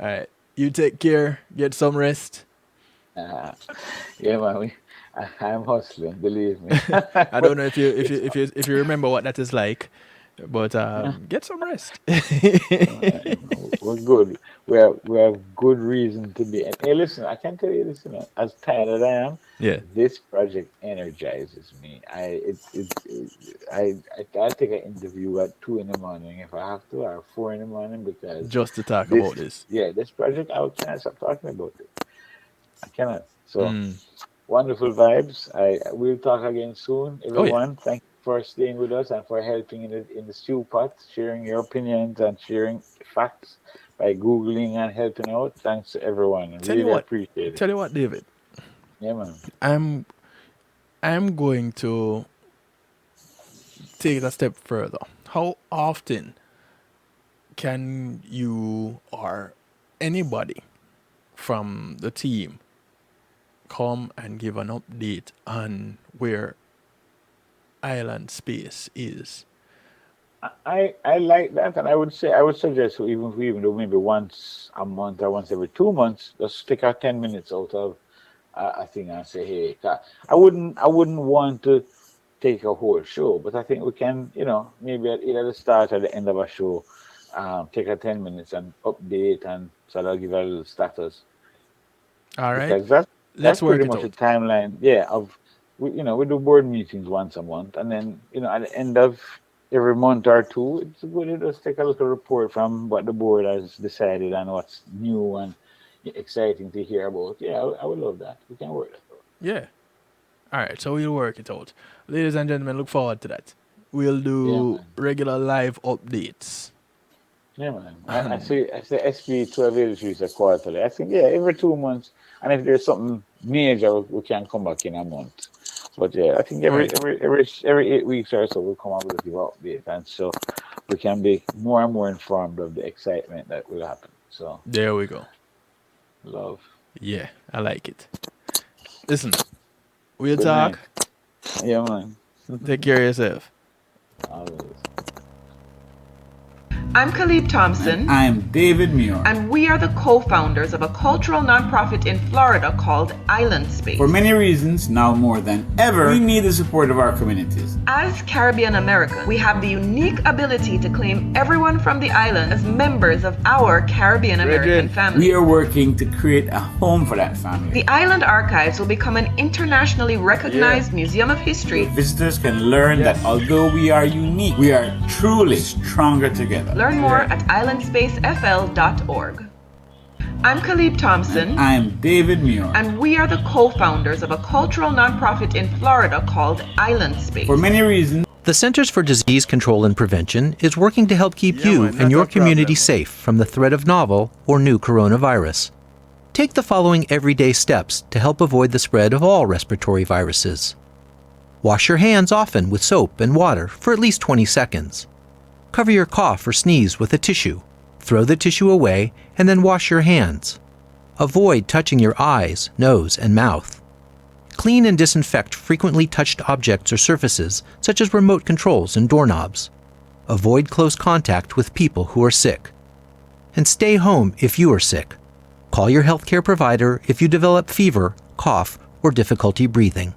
All right. You take care. Get some rest. Yeah, man. I'm hustling. Believe me. I don't know if you remember what that is like, but get some rest. We're good. We have good reason to be. And hey, listen. I can tell you this. As tired as I am, Yeah. this project energizes me. I take an interview at 2 in the morning if I have to, or 4 in the morning, because Just to talk this, about this. yeah, this project I can't stop talking about it. I cannot. So wonderful vibes. I will talk again soon, Oh yeah. everyone. Thank you for staying with us and for helping in the stew pot, sharing your opinions and sharing facts by googling and helping out. Thanks to everyone. I Tell you really what. appreciate it. Tell you what, David. Yeah, man. I'm going to take it a step further. How often can you or anybody from the team come and give an update on where Island Space is? I like that, and I would suggest, even if we even do maybe once a month or once every 2 months, just take out 10 minutes out of a thing and say, hey, I wouldn't want to take a whole show, but I think we can, maybe at either the start or the end of a show, take a 10 minutes and update and sort of give a little status, All right. because that's Let's work pretty it much a out. timeline, yeah, of we do board meetings once a month, and then at the end of every month or two, it's good to just take a little report from what the board has decided and what's new and exciting to hear about. Yeah, I would love that. We can work that out. Yeah. All right. So we'll work it out. Ladies and gentlemen, look forward to that. We'll Yeah, do man. regular live updates. Yeah, man. I see. I see. SP 1283 is a quarterly. I think, yeah, every 2 months, and if there's something major, we can come back in a month. But yeah, I think every Right. every 8 weeks or so, we'll come up with a update, and so we can be more and more informed of the excitement that will happen. So There we go. love. Yeah, I like it. Listen, we'll Good night. talk. Yeah, man. Take care of yourself. Always. I'm Khalid Thompson, I'm David Muir. and we are the co-founders of a cultural nonprofit in Florida called Island Space. For many reasons, now more than ever, we need the support of our communities. As Caribbean Americans, we have the unique ability to claim everyone from the island as members of our Caribbean American family. We are working to create a home for that family. The Island Archives will become an internationally recognized museum of history. Visitors can learn that although we are unique, we are truly stronger together. Learn more at islandspacefl.org. I'm Khalid Thompson, I'm David Muir. and we are the co-founders of a cultural nonprofit in Florida called Island Space. For many reasons, The Centers for Disease Control and Prevention is working to help keep you man, and not your a community problem. safe from the threat of novel or new coronavirus. Take the following everyday steps to help avoid the spread of all respiratory viruses. Wash your hands often with soap and water for at least 20 seconds. Cover your cough or sneeze with a tissue. Throw the tissue away and then wash your hands. Avoid touching your eyes, nose, and mouth. Clean and disinfect frequently touched objects or surfaces, such as remote controls and doorknobs. Avoid close contact with people who are sick. And stay home if you are sick. Call your healthcare provider if you develop fever, cough, or difficulty breathing.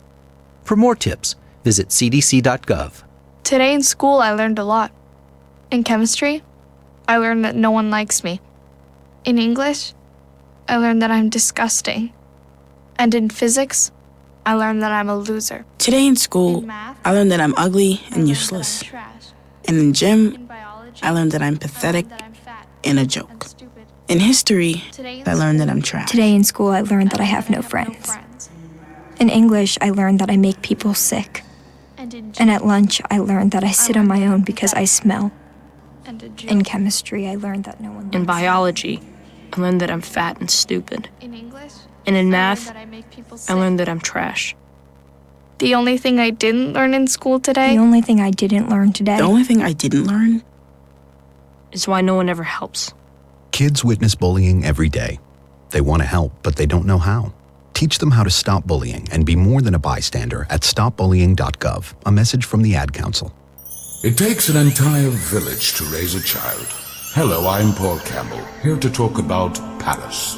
For more tips, visit cdc.gov. Today in school, I learned a lot. In chemistry, I learned that no one likes me. In English, I learned that I'm disgusting. And in physics, I learned that I'm a loser. Today in school, In math, I learned that I'm ugly I and learned useless. that I'm trash. And in gym, In biology, I learned that I'm pathetic and a joke. In history, I learned that I'm trash. Today in school, I learned that I have no friends. In English, I learned that I make people sick. And at lunch, I learned that I sit on my own because I smell. In chemistry, I learned that no one likes me. In biology, I learned that I'm fat and stupid. In English, And in math, I learned that I'm trash. The only thing I didn't learn in school today. The only thing I didn't learn today. The only thing I didn't learn is why no one ever helps. Kids witness bullying every day. They want to help, but they don't know how. Teach them how to stop bullying and be more than a bystander at stopbullying.gov. A message from the Ad Council. It takes an entire village to raise a child. Hello, I'm Paul Campbell, here to talk about Palace.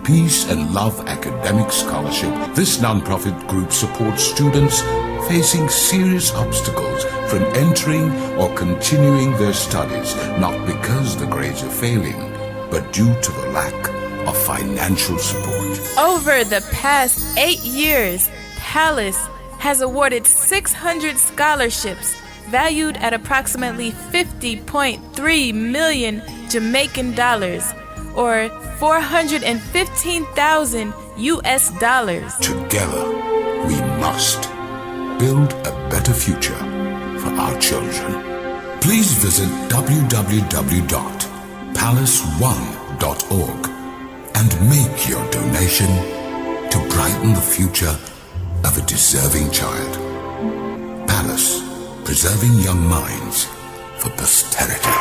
Peace and Love Academic Scholarship. This nonprofit group supports students facing serious obstacles from entering or continuing their studies, not because the grades are failing, but due to the lack of financial support. Over the past 8 years, Palace has awarded 600 scholarships valued at approximately 50.3 million Jamaican dollars, or 415,000 US dollars. Together, we must build a better future for our children. Please visit www.palace1.org and make your donation to brighten the future of a deserving child. Palace, preserving young minds for posterity.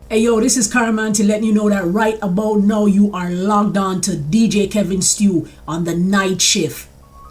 Hey yo, this is Caraman to let you know that right about now you are logged on to DJ Kevin Stew on the night shift.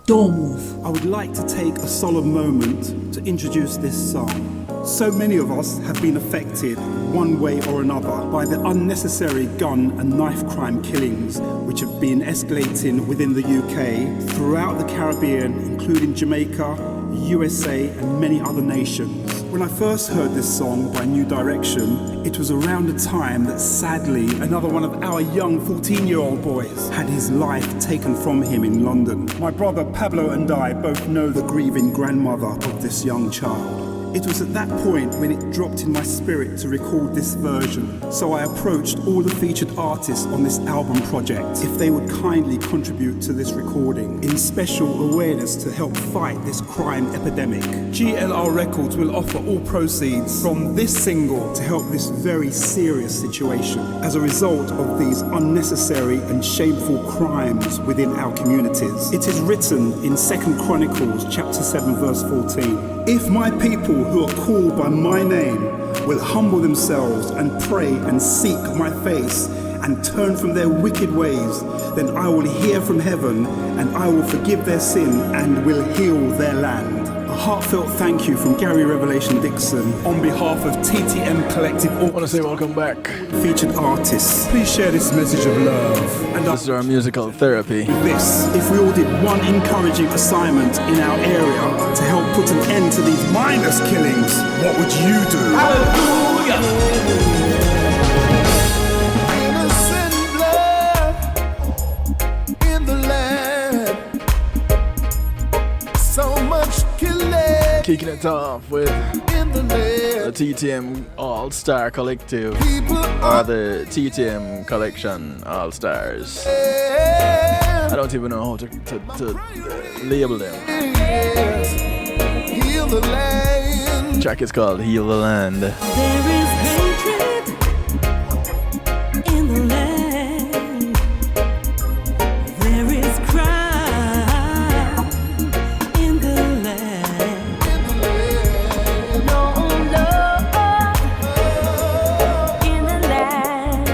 Don't move. I would like to take a solemn moment to introduce this song. So many of us have been affected one way or another by the unnecessary gun and knife crime killings which have been escalating within the UK, throughout the Caribbean, including Jamaica, USA and many other nations. When I first heard this song by New Direction, it was around the time that sadly another one of our young 14-year-old boys had his life taken from him in London. My brother Pablo and I both know the grieving grandmother of this young child. It was at that point when it dropped in my spirit to record this version, so I approached all the featured artists on this album project if they would kindly contribute to this recording in special awareness to help fight this crime epidemic. GLR Records will offer all proceeds from this single to help this very serious situation as a result of these unnecessary and shameful crimes within our communities. It is written in 2 Chronicles chapter 7 verse 14. If my people who are called by my name will humble themselves and pray and seek my face and turn from their wicked ways, then I will hear from heaven and I will forgive their sin and will heal their land. A heartfelt thank you from Gary Revelation Dixon on behalf of TTM Collective. I want to say welcome back. Featured artists, please share this message of love. And this is our musical therapy. This, if we all did one encouraging assignment in our area to help put an end to these mindless killings, what would you do? Hallelujah! Kicking it off with the TTM All-Star Collective, or the TTM Collection All-Stars. I don't even know how to label them. Heal the land. The track is called Heal the Land. There is hatred in the land. There is crime in the land. No love in the land.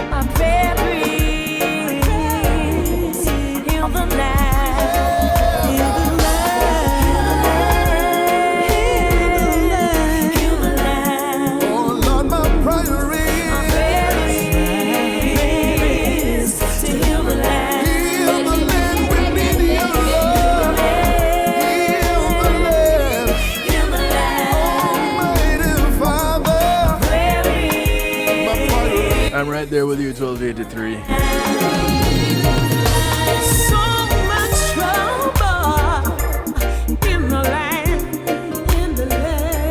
My prayer is heal the land. Heal the land. Oh Lord, my prayer is to heal the land. Heal the land, we need your love. Heal the land. Heal the land. Almighty Father. My prayer I'm right there with you, 1283. so much trouble in the land, in the land.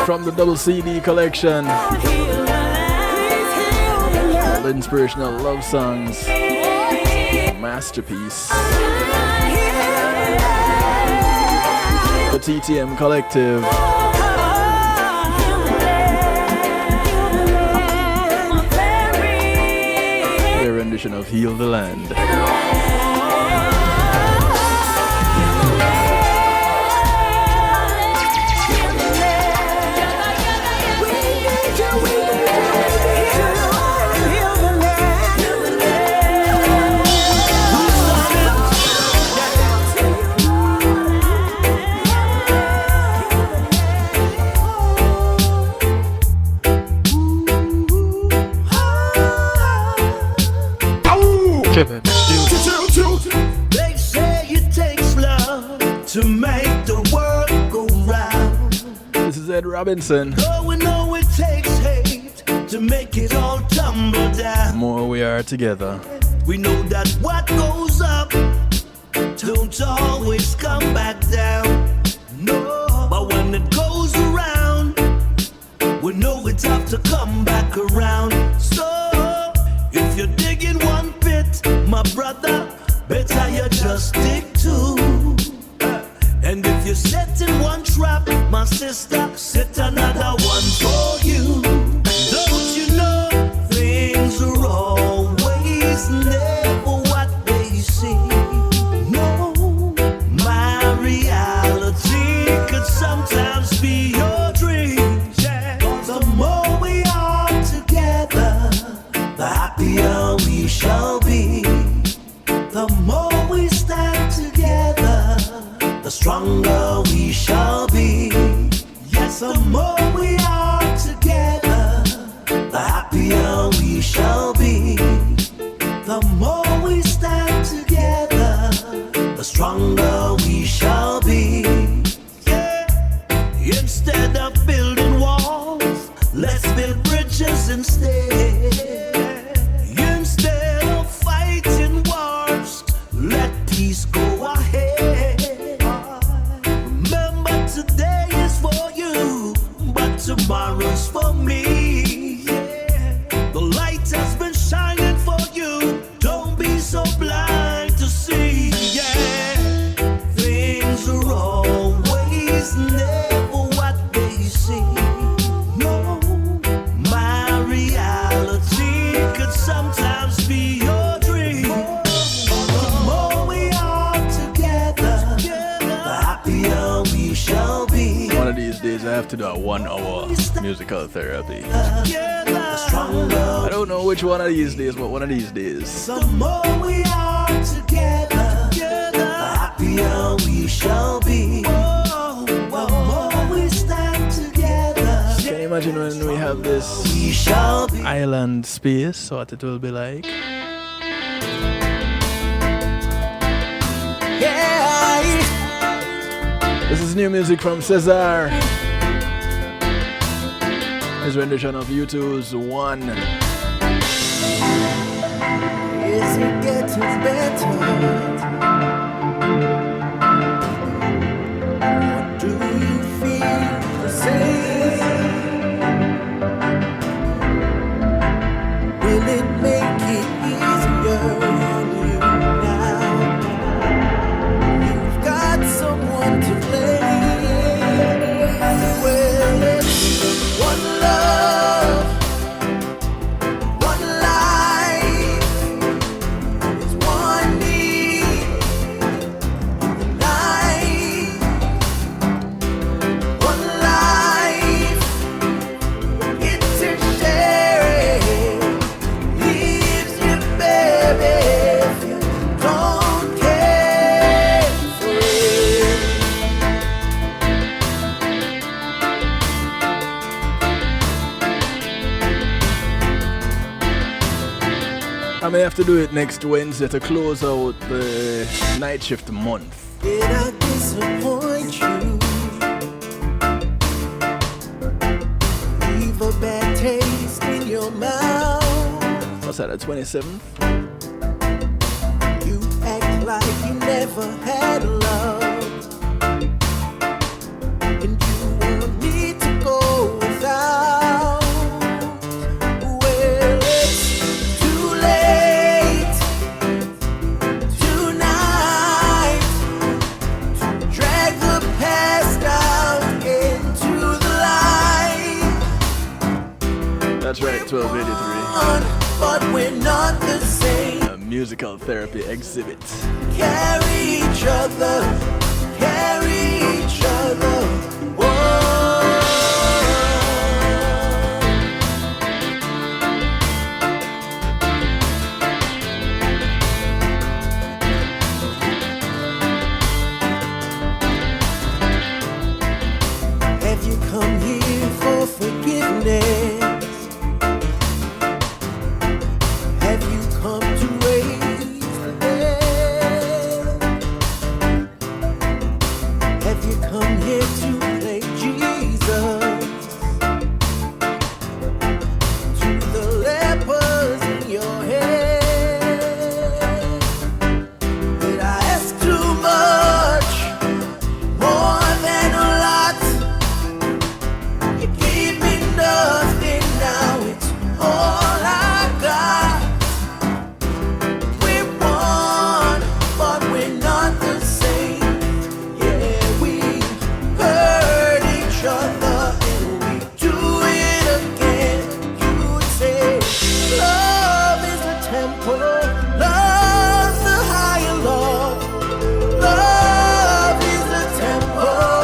from the double CD collection. All inspirational love songs. Masterpiece. The TTM Collective. Their rendition of Heal the Land. They say it takes love to make the world go round. This is Ed Robinson. Though we know it takes hate to make it all tumble down. More we are together. We know that what goes up don't always come back down. No, but when it goes around, we know it's have to come back around. So if you're digging one pit, my brother, better you just stick to. And if you're setting one trap, my sister, set another one for you. Don't you know things are always never what they seem? No, my reality could sometimes be your dreams. The more we are together, the happier we shall be. The more we stand together, the stronger we shall be. Yes, the more we are together, the happier we shall be. The more we stand together, the stronger we shall be. Yeah. Instead of building walls, let's build bridges instead. Instead of fighting wars, let peace go ahead. Remember, today is for you, but tomorrow's for me. The light has been shining for you. Don't be so blind to see. Yeah, things are always never what they seem. No, my reality could sometimes be your dream. The more we are together, the happier we shall be. One of these days I have to do a 1 hour musical therapy. I don't know which one of these days, but one of these days. The more we are together, the happier we shall be. The more we stand together. Can you imagine when we have this island space, what it will be like? This is new music from Cesar. His rendition of U2's One. Is it getting better? Do you feel the same? Will it make it easier on you now? You've got someone to blame. Well, it's one love, one life, it's one need, the night, one life, it's to share it, leaves you, baby, if you don't care for it. I may have to do it next Wednesday to close out the night shift month. Did I disappoint you? Leave a bad taste in your mouth. What's that, the 27th? You act like you never had love, and you want me to go That's right, 1283. But we're not the same. A musical therapy exhibit. Carry each other, carry each other. Have you come here for forgiveness? Have you come to raise the dead? Have you come here to play Jesus? To the lepers in your head? Did I ask too much? More than a lot? You gave me nothing, now it's all I got. We're one, but we're not the same. Yeah, we hurt each other and we do it again. You would say, love is a temple, love's the higher law. Love is a temple,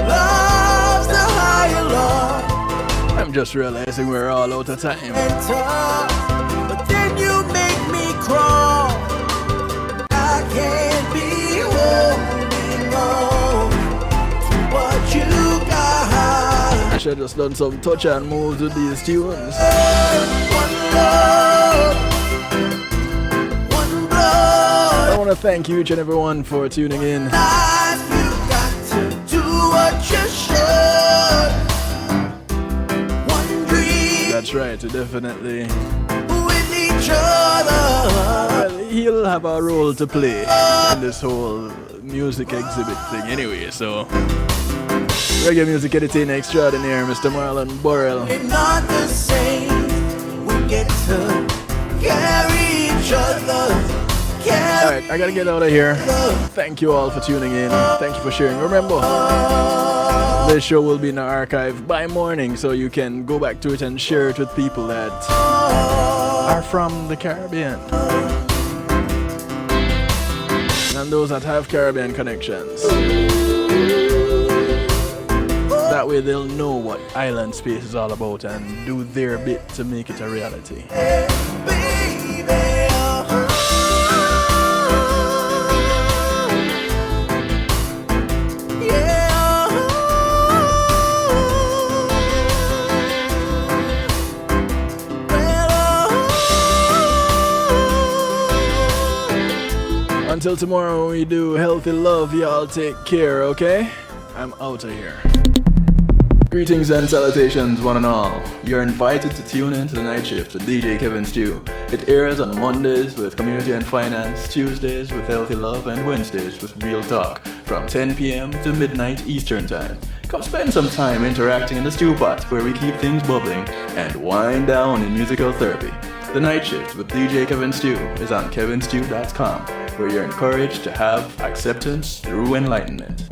love's the higher law. I'm just realizing we're all out of time. But then you make me crawl. I can't be holding on to what you got. I should have just done some touch and moves with these tunes. One love, one blood. I want to thank you each and everyone for tuning in. Life, you got to do what you should. One dream That's right, definitely. with each other. Well, he'll have a role to play in this whole music exhibit thing anyway, so. Reggae music editing extraordinaire, Mr. Marlon Burrell. We're not the same. We get to carry each other. Alright, I gotta get out of here. Thank you all for tuning in. Thank you for sharing. Remember, this show will be in the archive by morning, so you can go back to it and share it with people that are from the Caribbean. And those that have Caribbean connections. That way they'll know what Island Space is all about and do their bit to make it a reality. Until tomorrow we do healthy love, y'all take care, okay? I'm out of here. Greetings and salutations, one and all. You're invited to tune in to the Night Shift with DJ Kevin Stew. It airs on Mondays with Community and Finance, Tuesdays with Healthy Love, and Wednesdays with Real Talk from 10 p.m. to midnight Eastern Time. Come spend some time interacting in the stew pot where we keep things bubbling and wind down in musical therapy. The Night Shift with DJ Kevin Stew is on kevinstew.com, where you're encouraged to have acceptance through enlightenment.